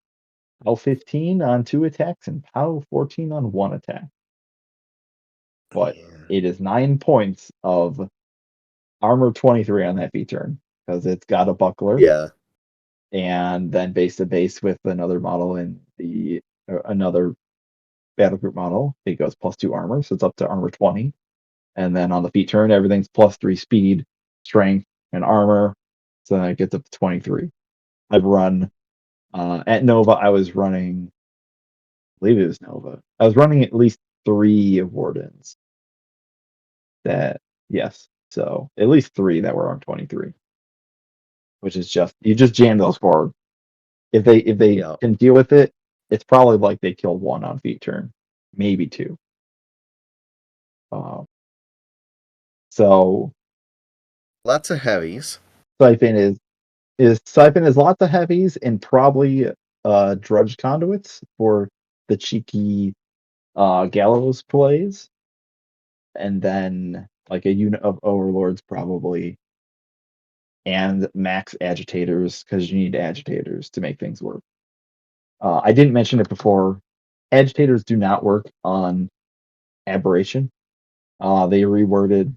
POW 15 on 2 attacks and POW 14 on 1 attack. But Yeah, it is 9 points of armor 23 on that turn because it's got a buckler yeah, and then base to base with another model in another battle group model. It goes +2 armor, so it's up to armor 20. And then on the feat turn, everything's +3 speed, strength, and armor. So then it gets up to 23. I've run at Nova. I was running believe it was Nova. I was running at least 3 Wardens that yes. So at least 3 that were on 23, which is just you just jam those forward. If they Yeah. can deal with it, it's probably like they killed 1 on feat turn, maybe 2. Um, so Lots of heavies. Siphon is Siphon is lots of heavies and probably drudge conduits for the cheeky gallows plays, and then like a unit of overlords probably, and max agitators because you need agitators to make things work. I didn't mention it before. Agitators do not work on aberration. They reworded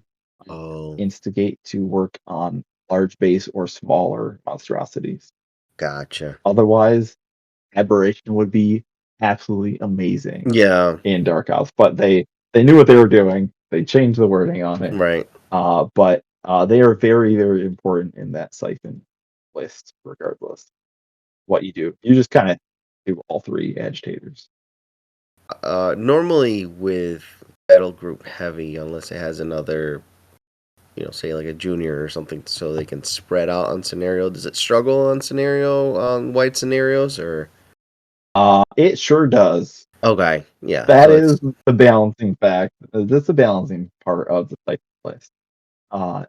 Oh, instigate to work on large base or smaller monstrosities. gotcha. Otherwise, aberration would be absolutely amazing Yeah, in Dark House, but they knew what they were doing. They changed the wording on it. right. But they are very, very important in that siphon list, regardless what you do. You just kind of do all 3 agitators. Normally with battle group heavy, unless it has another, say like a junior or something, so they can spread out on scenario. Does it struggle on scenario on white scenarios or? It sure does. Okay, yeah. That So is it's the balancing fact. That's the balancing part of the siphon list.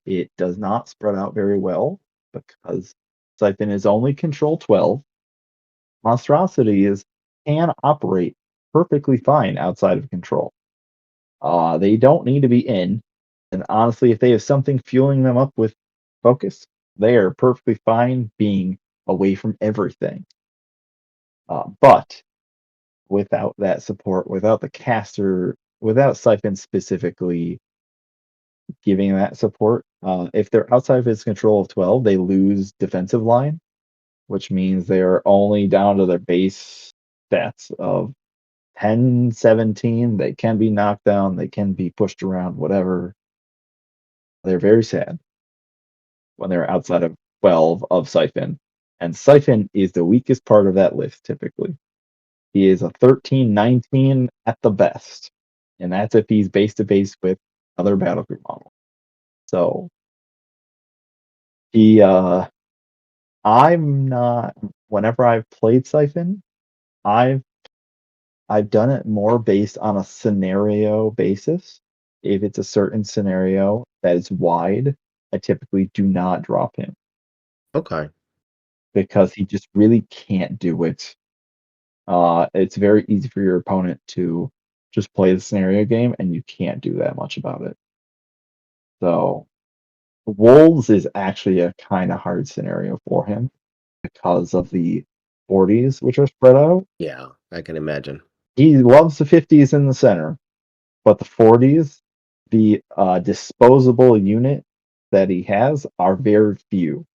It does not spread out very well because siphon is only control 12. Monstrosities can operate perfectly fine outside of control. They don't need to be in. And honestly, if they have something fueling them up with focus, they are perfectly fine being away from everything. But without that support, without the caster, without Siphon specifically giving that support, if they're outside of his control of 12, they lose defensive line, which means they're only down to their base stats of 10, 17. They can be knocked down, they can be pushed around, whatever. They're very sad when they're outside of 12 of Siphon. And Siphon is the weakest part of that list typically. He is a 13, 19 at the best. And that's if he's base to base with other battlegroup models. So he I'm not whenever I've played Siphon, I've I've done it more based on a scenario basis. If it's a certain scenario that is wide, I typically do not drop him okay. because he just really can't do it. It's very easy for your opponent to just play the scenario game, and you can't do that much about it. So Wolves is actually a kind of hard scenario for him because of the 40s, which are spread out. Yeah, I can imagine. He loves the 50s in the center, but the 40s, the disposable unit that he has are very few.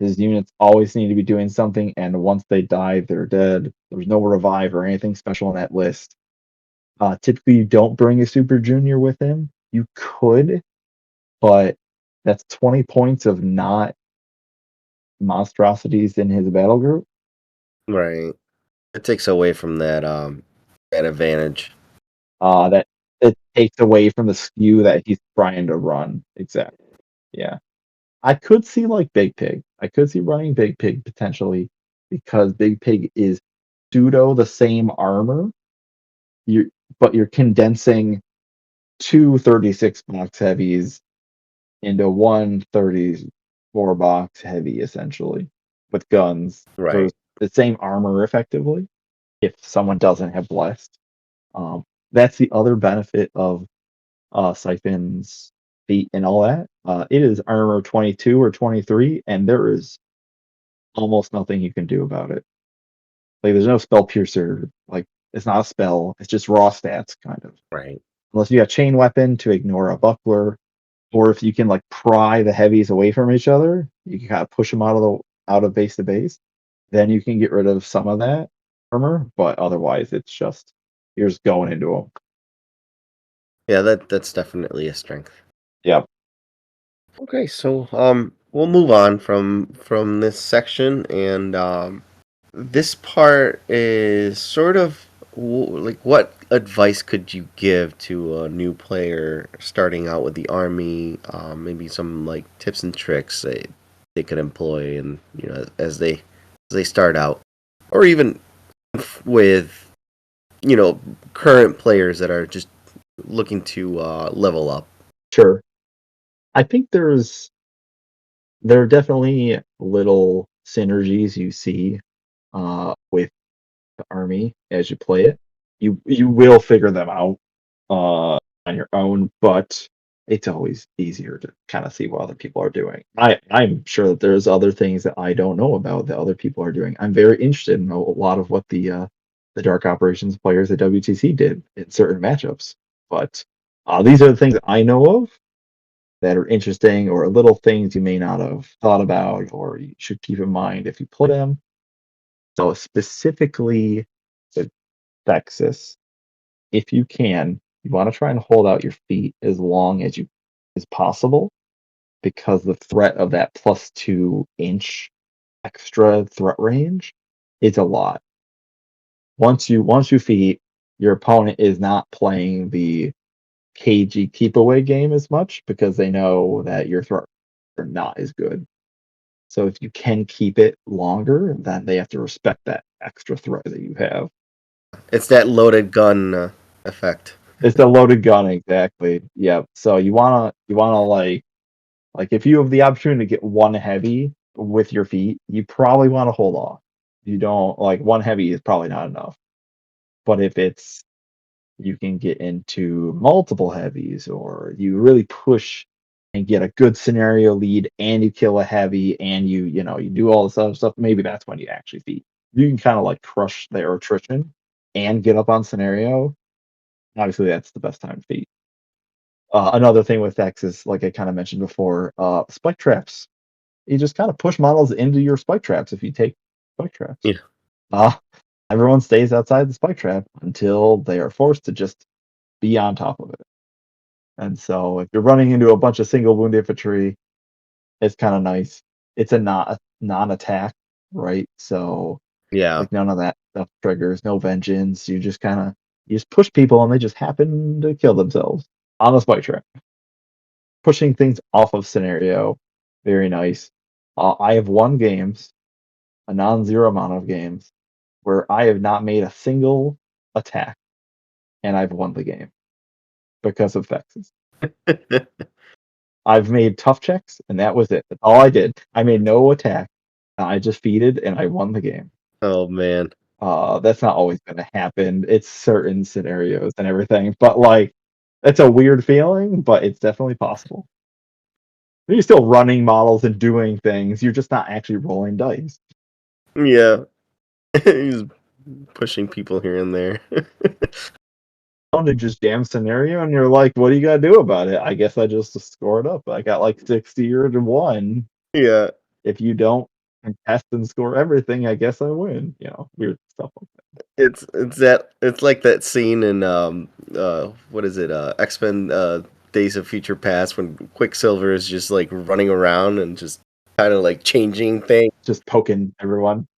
His units always need to be doing something, and once they die, they're dead. There's no revive or anything special on that list. Typically, you don't bring a Super Junior with him. You could, but that's 20 points of not monstrosities in his battle group. Right. It takes away from that advantage. That it takes away from the skew that he's trying to run. Exactly. Yeah. I could see like Big Pig. I could see running Big Pig potentially because Big Pig is pseudo the same armor. You but you're condensing 2 36 box heavies into 1 34 box heavy essentially with guns for Right. the same armor effectively if someone doesn't have blessed. That's the other benefit of Siphon's feat and all that. It is armor 22 or 23, and there is almost nothing you can do about it. Like, there's no spell piercer. Like, it's not a spell. It's just raw stats, kind of. Right. Unless you got chain weapon to ignore a buckler, or if you can like pry the heavies away from each other, you can kind of push them out of base to base. Then you can get rid of some of that armor, but otherwise, it's just you're just going into them. Yeah, that's definitely a strength. Yep. Okay, so we'll move on from this section, and this part is sort of like what advice could you give to a new player starting out with the army? Maybe some like tips and tricks they could employ, and as they start out, or even with current players that are just looking to level up. Sure. I think there are definitely little synergies you see with the army as you play it. You will figure them out on your own, but it's always easier to kind of see what other people are doing. I'm sure that there's other things that I don't know about that other people are doing. I'm very interested in a lot of what the Dark Operations players at WTC did in certain matchups, but these are the things that I know of that are interesting or little things you may not have thought about or you should keep in mind if you play them. So specifically the Texas, if you can, you want to try and hold out your feet as long as you as possible because the threat of that +2 inch extra threat range is a lot. Once you feet, your opponent is not playing the cagey keep away game as much because they know that your threat are not as good. So if you can keep it longer, then they have to respect that extra threat that you have. It's that loaded gun effect. It's a loaded gun, exactly. Yep. So you wanna like if you have the opportunity to get one heavy with your feet, you probably want to hold off. You don't like one heavy is probably not enough. But if it's you can get into multiple heavies or you really push and get a good scenario lead and you kill a heavy and you do all this other stuff, maybe that's when you actually feed. You can kind of like crush their attrition and get up on scenario. Obviously, that's the best time to feed. Another thing with X is, like I kind of mentioned before, spike traps. You just kind of push models into your spike traps if you take spike traps. Yeah. Uh, everyone stays outside the spike trap until they are forced to just be on top of it. And so if you're running into a bunch of single wound infantry, it's kind of nice. It's a not a non-attack, right? So Yeah. like none of that stuff triggers, no vengeance. You just push people and they just happen to kill themselves on the spike trap. Pushing things off of scenario, very nice. I have won games, a non-zero amount of games, where I have not made a single attack and I've won the game because of Vexes. I've made tough checks, and that was it. That's all I did. I made no attack. I just feeded, and I won the game. Oh man. That's not always going to happen. It's certain scenarios and everything, but like, it's a weird feeling, but it's definitely possible. You're still running models and doing things. You're just not actually rolling dice. Yeah. He's pushing people here and there. And just jam scenario, and you're like, what do you got to do about it? I guess I just scored up. I got like 60 or to 1. Yeah. If you don't contest and score everything, I guess I win. Weird stuff like It's like that scene in what is it, X-Men Days of Future Past when Quicksilver is just like running around and just kind of like changing things. just poking everyone.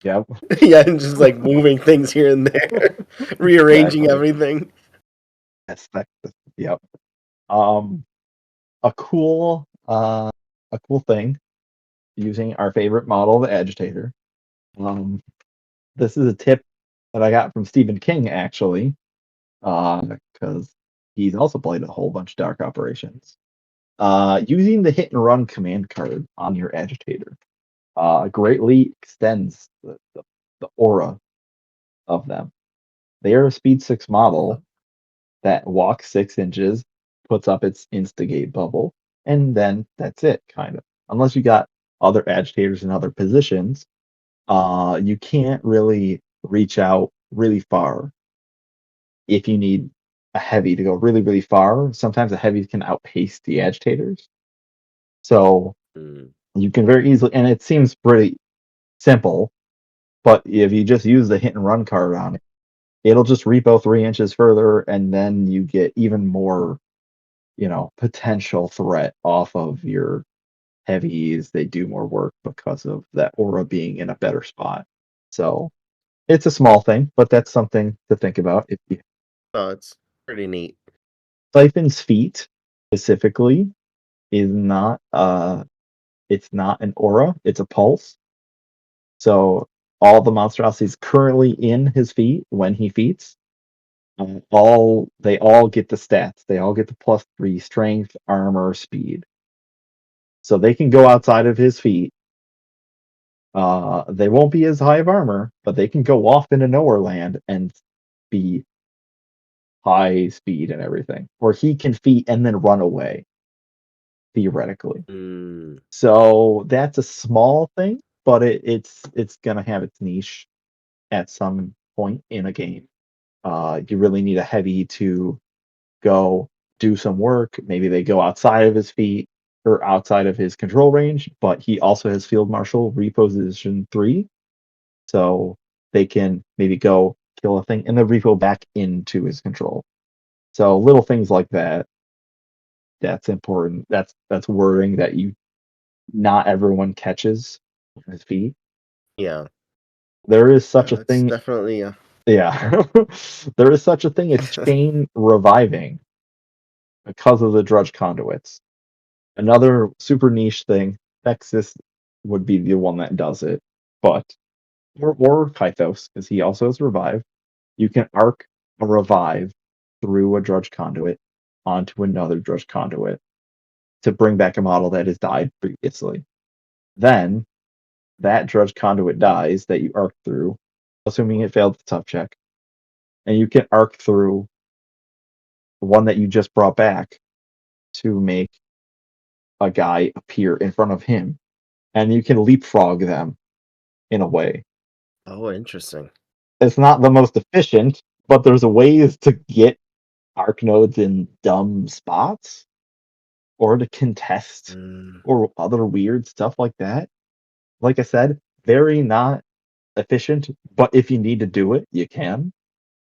Yep, Yeah, and just like moving things here and there, rearranging exactly. everything. Yep. Um, a cool, a cool thing using our favorite model, the agitator. Um, this is a tip that I got from Stephen King actually, because he's also played a whole bunch of Dark Operations. Using the hit and run command card on your agitator greatly extends the aura of them. They are a speed 6 model that walks 6 inches, puts up its instigate bubble, and then that's it, kind of. Unless you got other agitators in other positions, you can't really reach out really far if you need a heavy to go really, really far. Sometimes the heavies can outpace the agitators. So Mm. you can very easily, and it seems pretty simple, but if you just use the hit and run card on it, it'll just repo 3 inches further, and then you get even more potential threat off of your heavies. They do more work because of that aura being in a better spot. So It's a small thing, but that's something to think about. If you Oh, it's pretty neat. Siphon's feet specifically is not it's not an aura, it's a pulse. So all the monstrosities currently in his feet when he feats, all they all get the stats. They all get the +3 strength, armor, speed. So they can go outside of his feet. They won't be as high of armor, but they can go off into nowhere land and be high speed and everything. Or he can feat and then run away, theoretically. Mm, So that's a small thing, but it's gonna have its niche at some point in a game. You really need a heavy to go do some work. Maybe they go outside of his feet or outside of his control range, but he also has Field Marshal reposition 3. So they can maybe go kill a thing and then repo back into his control. So little things like that, that's important. That's wording that you not everyone catches on his feet. yeah. There is such a That's thing. definitely Yeah. There is such a thing as chain reviving because of the Drudge Conduits. Another super niche thing, Nexus would be the one that does it, but or Pythos, because he also has revive. You can arc a revive through a Drudge Conduit onto another Drudge Conduit to bring back a model that has died previously. Then that Drudge Conduit dies that you arc through, assuming it failed the tough check, and you can arc through the one that you just brought back to make a guy appear in front of him, and you can leapfrog them in a way. oh, interesting. It's not the most efficient, but there's ways to get arc nodes in dumb spots or to contest Mm, or other weird stuff like that. Like I said, very not efficient, but if you need to do it, you can.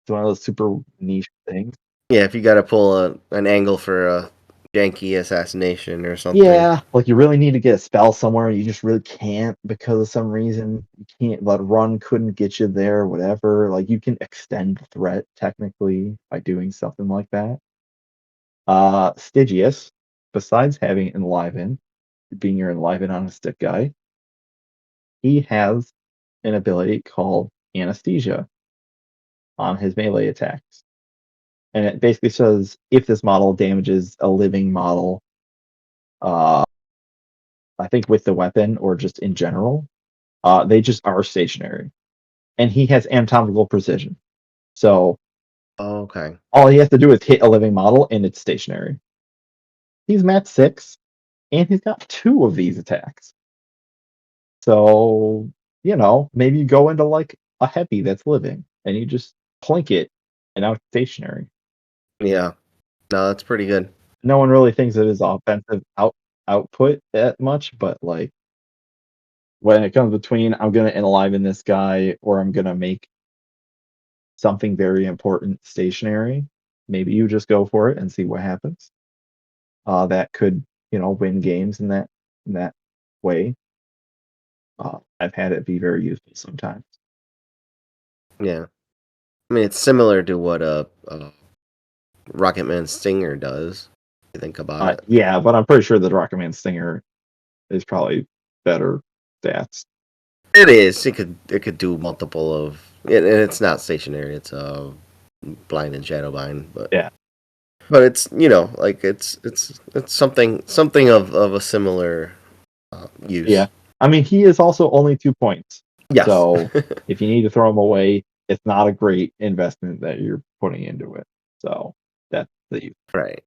It's one of those super niche things. yeah, if you got to pull an angle for a janky assassination or something. Yeah, like you really need to get a spell somewhere, you just really can't because of some reason. You can't, but run couldn't get you there, whatever. Like you can extend the threat technically by doing something like that. Stygius, besides having Enliven, being your Enliven on a stick guy, he has an ability called Anesthesia on his melee attacks. And it basically says if this model damages a living model, uh, I think with the weapon or just in general, they just are stationary. And he has anatomical precision. So Oh, okay. all he has to do is hit a living model and it's stationary. He's mat 6, and he's got 2 of these attacks. So, maybe you go into like a heavy that's living and you just plink it and now it's stationary. Yeah. No, that's pretty good. No one really thinks of his offensive output that much, but like when it comes between I'm gonna enliven this guy or I'm gonna make something very important stationary, maybe you just go for it and see what happens. That could, win games in that way. I've had it be very useful sometimes. Yeah. I mean, it's similar to what a Rocketman Stinger does. You think about it. Yeah, but I'm pretty sure the Rocket Man Stinger is probably better stats. It is. It could do multiple of. And it's not stationary. It's blind and shadowbind, but Yeah, it's like it's something of a similar yeah. use. I mean, he is also only 2 points, Yes. so if you need to throw him away, it's not a great investment that you're putting into it. So that's the Right.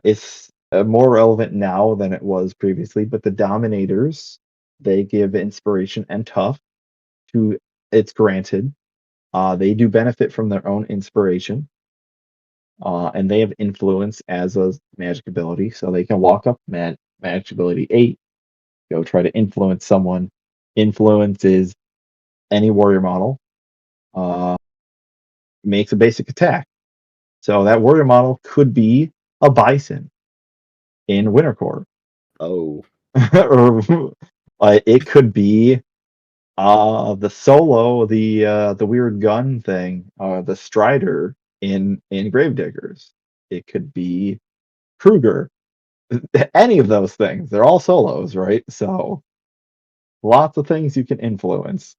it's more relevant now than it was previously, but the Dominators, they give inspiration and tough to it's granted. They do benefit from their own inspiration, and they have influence as a magic ability, so they can walk up magic ability 8, go try to influence someone. Influence is any warrior model, uh, makes a basic attack. So that warrior model could be a bison in Winter Core. Oh. Or it could be The solo, the weird gun thing, the Strider in Gravediggers. It could be Kruger. Any of those things. They're all solos, right? So lots of things you can influence,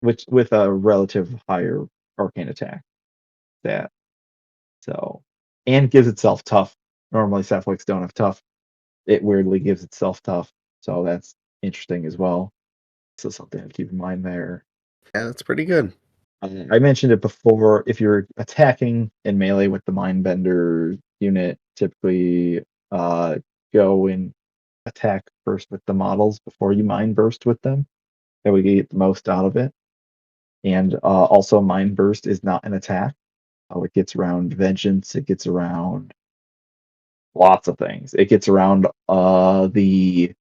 which with a relative higher arcane attack. That so and gives itself tough. Normally Cephalyx don't have tough. It weirdly gives itself tough. So that's interesting as well. So something to keep in mind there. Yeah, that's pretty good. I mentioned it before. If you're attacking in melee with the Mindbender unit, typically uh, go and attack first with the models before you Mind Burst with them. That we get the most out of it. And also, Mind Burst is not an attack. It gets around Vengeance. It gets around lots of things. It gets around the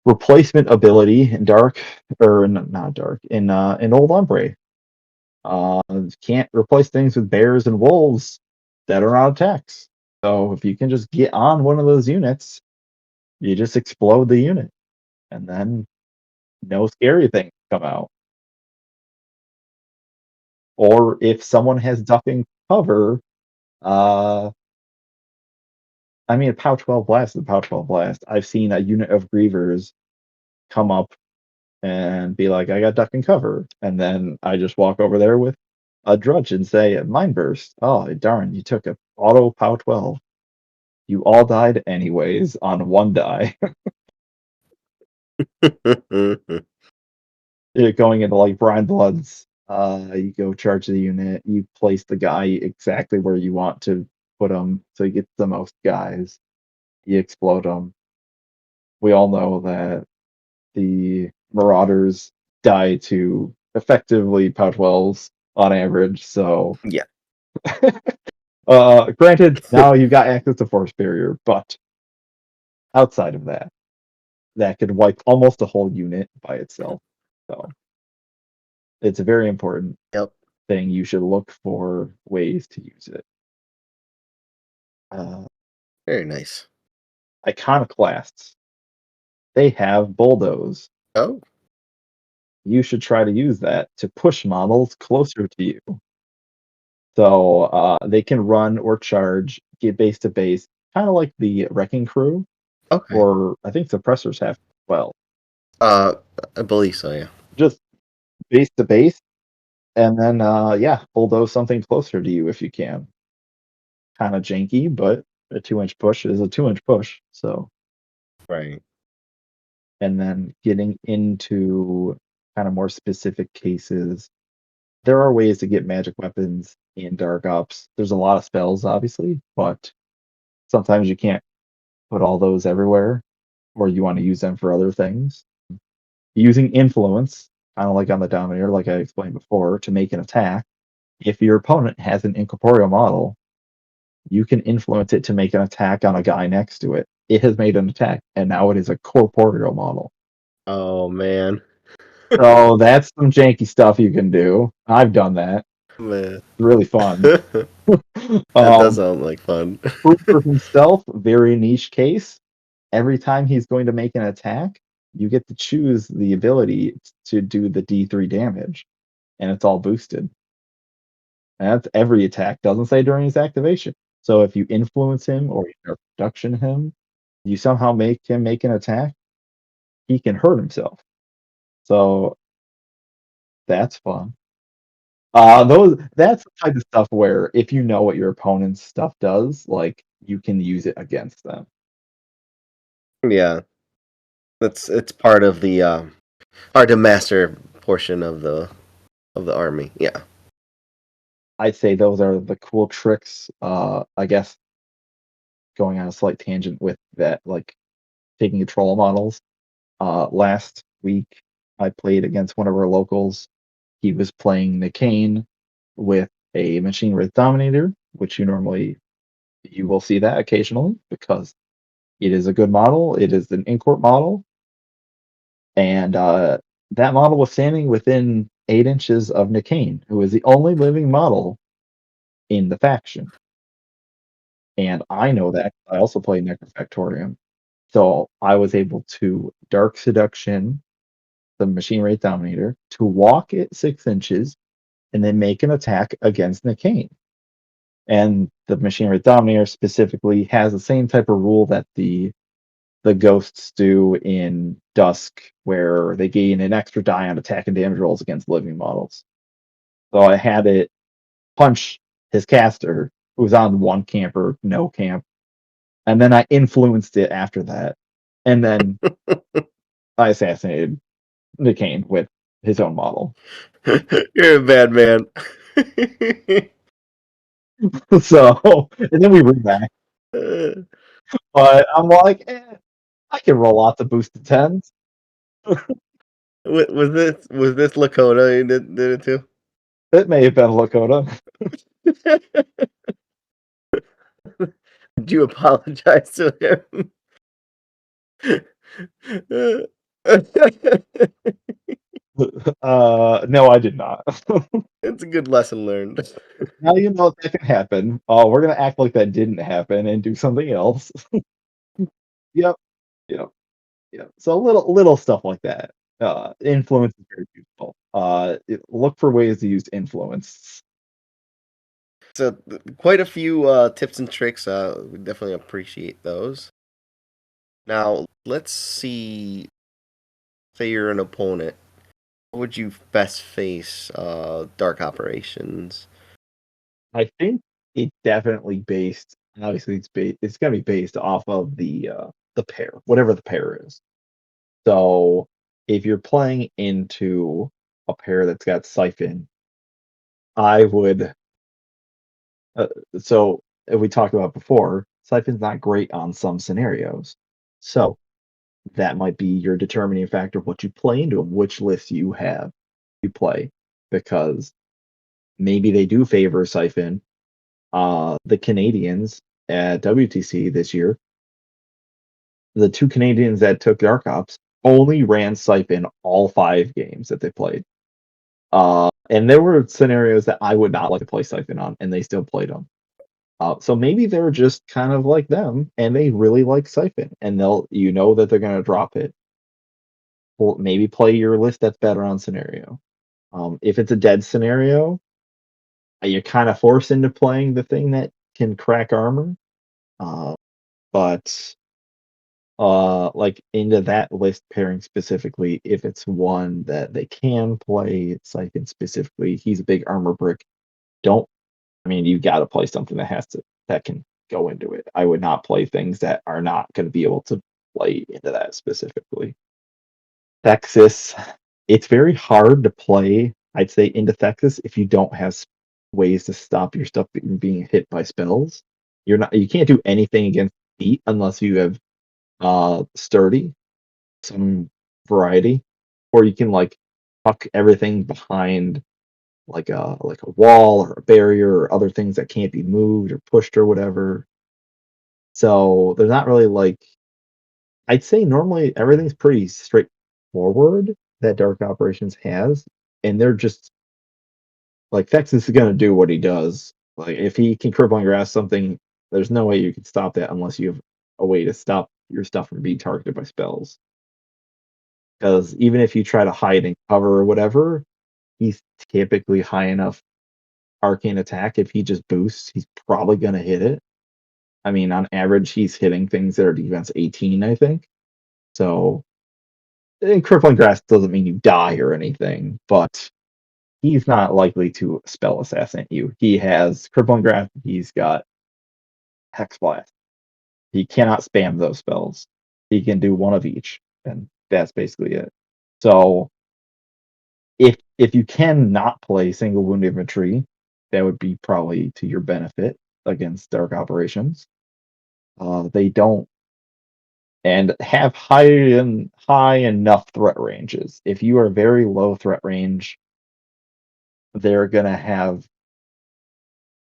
replacement ability in Dark, or not Dark, in Old Ombre. Can't replace things with bears and wolves that are not attacks. So if you can just get on one of those units, you just explode the unit, and then no scary things come out. Or if someone has ducking cover, uh, I mean, a POW 12 blast is a POW 12 blast. I've seen a unit of grievers come up and be like, I got duck and cover. And then I just walk over there with a drudge and say, Mind burst. Oh, darn, you took a auto POW 12. You all died anyways on one die. Going into like Brine Bloods, you go charge the unit, you place the guy exactly where you want to put him so you get the most guys. You explode them. We all know that the Marauders die to effectively POW 12s on average. So, Yeah. granted, now you've got access to Force Barrier, but outside of that, that could wipe almost a whole unit by itself. So, it's a very important Yep. thing. You should look for ways to use it. Uh, Very nice. Iconoclasts, they have Bulldoze. Oh, You should try to use that to push models closer to you. So they can run or charge, get base to base, kind of like the Wrecking Crew, okay. or I think suppressors have as well. Uh, I believe so. Yeah. Just base to base, and then yeah, bulldoze something closer to you if you can. Kind of janky, but a 2 inch push is a 2 inch push. So, Right. and then getting into kind of more specific cases, there are ways to get magic weapons in Dark Ops. There's a lot of spells, obviously, but sometimes you can't put all those everywhere, or you want to use them for other things. Using influence, kind of like on the Dominator, like I explained before, to make an attack. If your opponent has an incorporeal model, you can influence it to make an attack on a guy next to it. It has made an attack, and now it is a corporeal model. Oh man. So that's some janky stuff you can do. I've done that. Man. Really fun. That does Um, sound like fun. Trooper himself, very niche case. Every time he's going to make an attack, you get to choose the ability to do the D3 damage, and it's all boosted. And that's every attack. Doesn't say during his activation. So if you influence him or you production him, you somehow make him make an attack, he can hurt himself. So that's fun. That's the type of stuff where if you know what your opponent's stuff does, like you can use it against them. Yeah. It's part of the hard to master portion of the army. Yeah. I'd say those are the cool tricks. I guess going on a slight tangent with that, like taking control models. Last week I played against one of our locals. He was playing Nicane with a Machine Wraith Dominator, which you will see that occasionally because it is a good model. It is an in-court model, and that model was standing within 8 inches of Nicane, who is the only living model in the faction. And I know that I also play Necrofactorium, so I was able to Dark Seduction the machine rate dominator to walk it 6 inches and then make an attack against Nicane. And the machine rate dominator specifically has the same type of rule that the ghosts do in Dusk, where they gain an extra die on attack and damage rolls against living models. So I had it punch his caster, who was on one camp or no camp, and then I influenced it after that. And then I assassinated Nicane with his own model. You're a bad man. So, and then we rematched. Uh, But I'm like, I can roll out the boosted tens. was this Lakota you did it too? It may have been Lakota. Did you apologize to him? No, I did not. It's a good lesson learned. Now you know that can happen. Oh, we're gonna act like that didn't happen and do something else. Yep, yep, yep. So little stuff like that. Influence is very useful. Look for ways to use influence. So quite a few tips and tricks. We definitely appreciate those. Now let's see. Say you're an opponent. How would you best face dark operations? I think it definitely based. Obviously, it's gonna be based off of the pair, whatever the pair is. So if you're playing into a pair that's got Siphon, I would. Uh, so we talked about before, Siphon's not great on some scenarios. So that might be your determining factor of what you play into and which list you play, because maybe they do favor Siphon. The Canadians at WTC this year, the two Canadians that took Dark Ops only ran Siphon all 5 games that they played. And there were scenarios that I would not like to play Siphon on, and they still played them. So maybe they're just kind of like them, and they really like Siphon, and you know that they're going to drop it. Well, maybe play your list that's better on scenario. If it's a dead scenario, you're kind of forced into playing the thing that can crack armor. Uh, but like into that list pairing specifically, if it's one that they can play Siphon specifically, he's a big armor brick. Don't I mean, you got to play something that can go into it. I would not play things that are not going to be able to play into that specifically. Texas, it's very hard to play, I'd say, into Texas if you don't have ways to stop your stuff from being hit by spells. You can't do anything against beat unless you have sturdy, some variety, or you can like tuck everything behind like a wall or a barrier or other things that can't be moved or pushed or whatever. So there's not really like I'd say normally everything's pretty straightforward that Dark Operations has, and they're just like Texas is gonna do what he does. Like if he can cripple and grass something, there's no way you can stop that unless you have a way to stop your stuff from being targeted by spells. Because even if you try to hide and cover or whatever, he's typically high enough arcane attack. If he just boosts, he's probably gonna hit it. I mean, on average, he's hitting things that are defense 18, I think. So, and crippling grass doesn't mean you die or anything, but he's not likely to spell assassinate you. He has crippling grass. He's got hex blast. He cannot spam those spells. He can do one of each, and that's basically it. So, if you can not play single wound infantry, that would be probably to your benefit against dark operations. They don't and have high enough threat ranges. If you are very low threat range, they're gonna have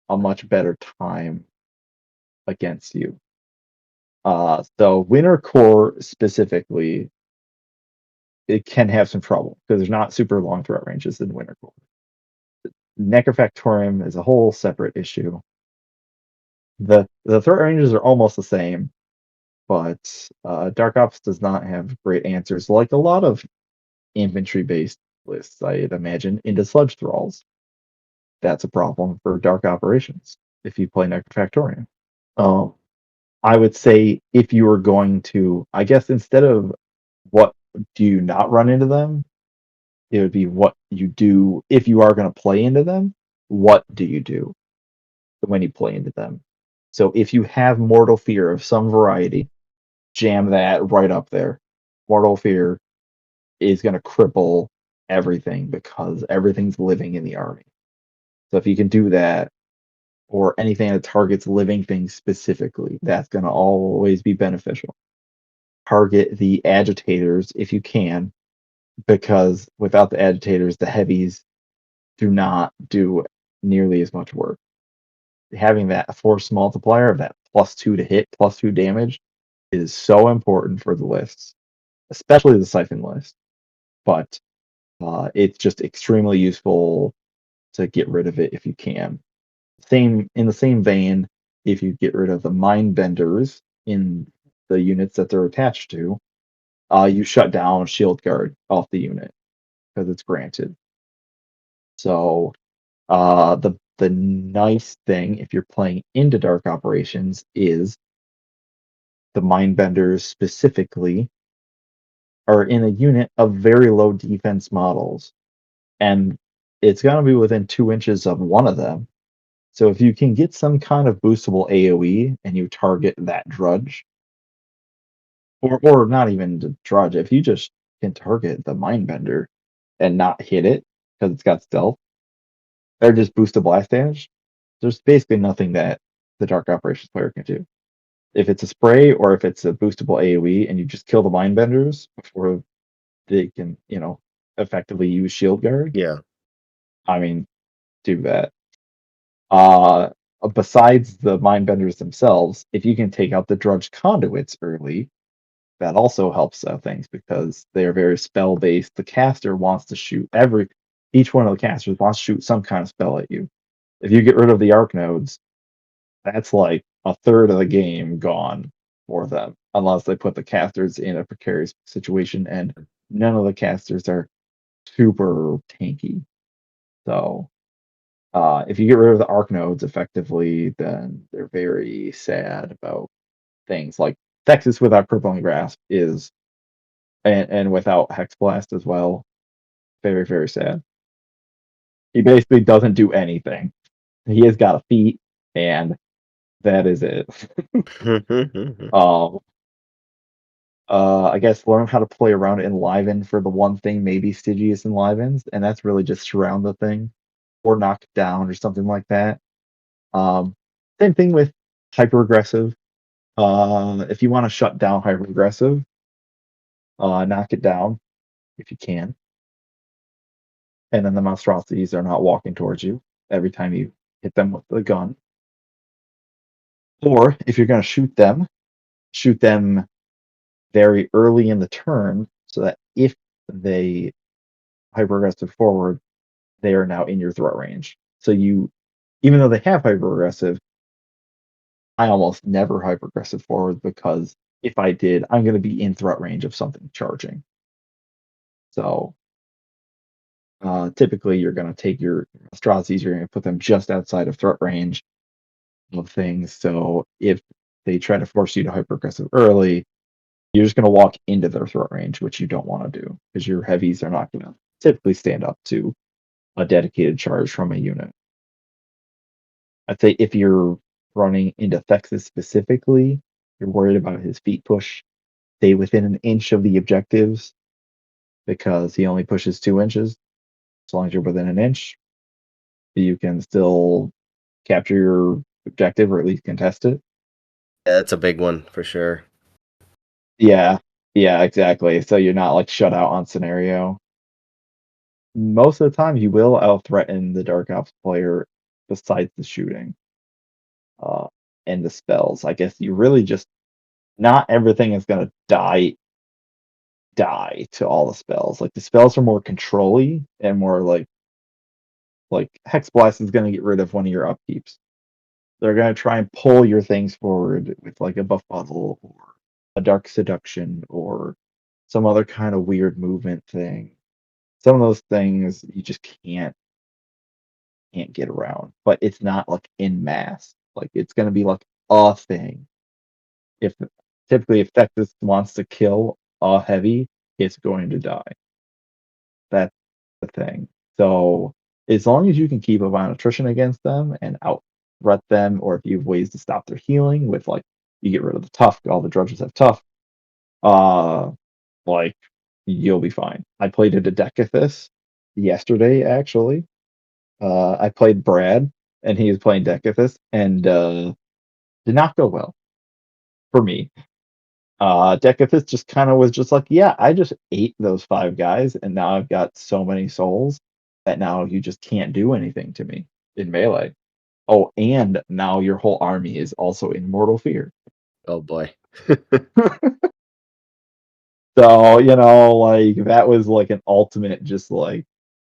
a much better time against you. So Winter Core specifically, it can have some trouble because there's not super long threat ranges in Winter Core. Necrofactorium is a whole separate issue. The threat ranges are almost the same, but Dark Ops does not have great answers like a lot of infantry-based lists, I'd imagine, into sludge thralls. That's a problem for dark operations if you play Necrofactorian. Um, I would say if you were going to, I guess instead of what do you not run into them, it would be what you do if you are going to play into them. What do you do when you play into them? So if you have Mortal Fear of some variety, jam that right up there. Mortal Fear is going to cripple everything because everything's living in the army. So if you can do that, or anything that targets living things specifically, that's going to always be beneficial. Target the agitators if you can, because without the agitators, the heavies do not do nearly as much work. Having that force multiplier of that +2 to hit, +2 damage is so important for the lists, especially the Siphon list. But it's just extremely useful to get rid of it if you can. Same in the same vein, if you get rid of the mind benders in the units that they're attached to, you shut down shield guard off the unit because it's granted. So the nice thing if you're playing into dark operations is the mind benders specifically are in a unit of very low defense models, and it's going to be within 2 inches of one of them. So if you can get some kind of boostable AoE and you target that drudge, or not even the drudge, if you just can target the mindbender and not hit it because it's got stealth, or just boost the blast damage, there's basically nothing that the dark operations player can do. If it's a spray or if it's a boostable AoE and you just kill the mindbenders before they can, effectively use shield guard, Yeah. I mean, do that. Uh, Besides the mindbenders themselves, if you can take out the drudge conduits early, that also helps things because they're very spell based. The caster wants to shoot each one of the casters wants to shoot some kind of spell at you. If you get rid of the arc nodes, that's like a third of the game gone for them, unless they put the casters in a precarious situation, and none of the casters are super tanky. So if you get rid of the arc nodes effectively, then they're very sad about things like Texas without crippling grasp is and without Hex Blast as well. Very, very sad. He basically doesn't do anything. He has got a feat, and that is it. um, I guess learn how to play around Enliven for the one thing maybe Stygius enlivens, and that's really just surround the thing or knock it down or something like that. Um, Same thing with hyper aggressive. If you want to shut down hyper aggressive, knock it down if you can, and then the monstrosities are not walking towards you every time you hit them with the gun. Or if you're going to shoot them very early in the turn so that if they hyper aggressive forward, they are now in your threat range. So even though they have hyper aggressive, I almost never hyper aggressive forward because if I did, I'm going to be in threat range of something charging. So typically, you're going to take your monstrosities, you're going to put them just outside of threat range of things. So if they try to force you to hyper aggressive early, you're just going to walk into their threat range, which you don't want to do because your heavies are not going to typically stand up to a dedicated charge from a unit. I'd say if you're running into Thexus specifically, you're worried about his feet push, stay within an inch of the objectives because he only pushes 2 inches. As long as you're within an inch, you can still capture your objective or at least contest it. Yeah, that's a big one for sure. Yeah, yeah, exactly. So you're not like shut out on scenario. Most of the time, you will out-threaten the Dark Ops player besides the shooting uh, and the spells. I guess you really just not everything is gonna die to all the spells. Like the spells are more controlly and more like Hex Blast is gonna get rid of one of your upkeeps. They're gonna try and pull your things forward with like a buff puzzle or a dark seduction or some other kind of weird movement thing. some of those things you just can't get around. But it's not like in mass. Like it's gonna be like a thing. If typically if Texas wants to kill a heavy, it's going to die. That's the thing. So as long as you can keep up on attrition against them and out threat them, or if you have ways to stop their healing with like you get rid of the tough, all the drudges have tough, uh like you'll be fine. I played a Decethus yesterday actually. I played Brad and he was playing Decethus and did not go well for me. Decethus just kind of was just like, yeah, I just ate those five guys, and now I've got so many souls that now you just can't do anything to me in melee. Oh, and now your whole army is also in mortal fear. Oh boy. So, like that was like an ultimate just like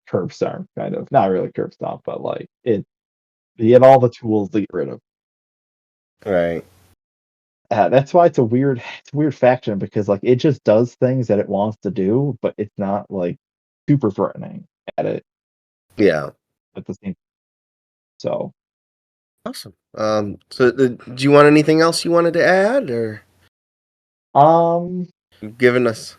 curb stomp kind of. Not really curb stomp, but like he had all the tools to get rid of. Right. That's why it's a weird faction because like it just does things that it wants to do, but it's not like super threatening at it Yeah. at the same. So Awesome. So do you want anything else you wanted to add, or um you given us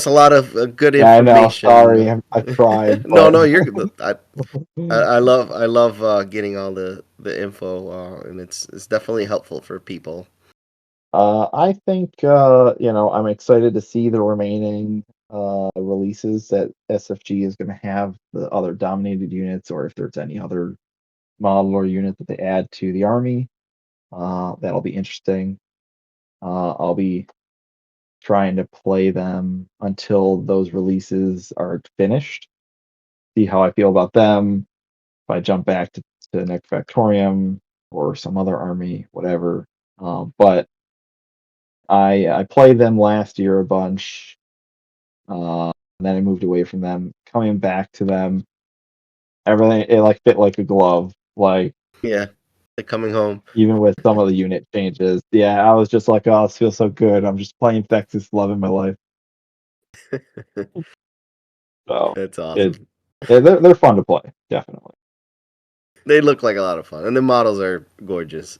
a lot of good yeah, I know. information? Sorry, I've tried, No, but no, you're good. I love getting all the info, and it's definitely helpful for people. I think I'm excited to see the remaining releases that SFG is going to have, the other dominated units, or if there's any other model or unit that they add to the army. That'll be interesting. I'll be trying to play them until those releases are finished. See how I feel about them. If I jump back to next Factorium or some other army, whatever. But I played them last year a bunch. And then I moved away from them. Coming back to them, everything it like fit like a glove. Like Yeah, like coming home. even with some of the unit changes, yeah, I was just like, oh, this feels so good. I'm just playing Texas, loving my life. So That's it, awesome. they're fun to play, definitely. They look like a lot of fun, and the models are gorgeous.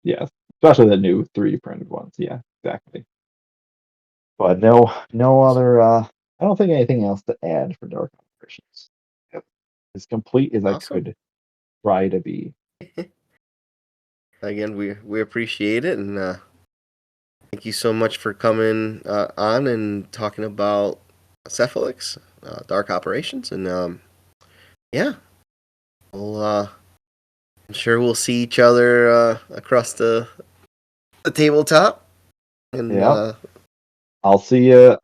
Yes, especially the new 3D printed ones. Yeah, exactly. But no other. I don't think anything else to add for Dark Operations. Yep. As complete as I Awesome. could try to be. Again, we appreciate it, and thank you so much for coming on and talking about Cephalyx, Dark Operations, and yeah, we'll I'm sure we'll see each other across the tabletop, and Yeah, I'll see you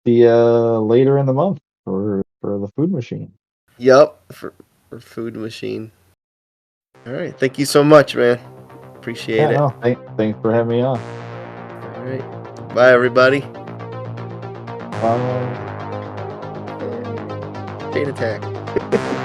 later in the month for the food machine. yep, for Food Machine. All right, thank you so much, man. Appreciate Yeah, it. no, thanks for having me on. All right, bye everybody. Bye. And chain attack.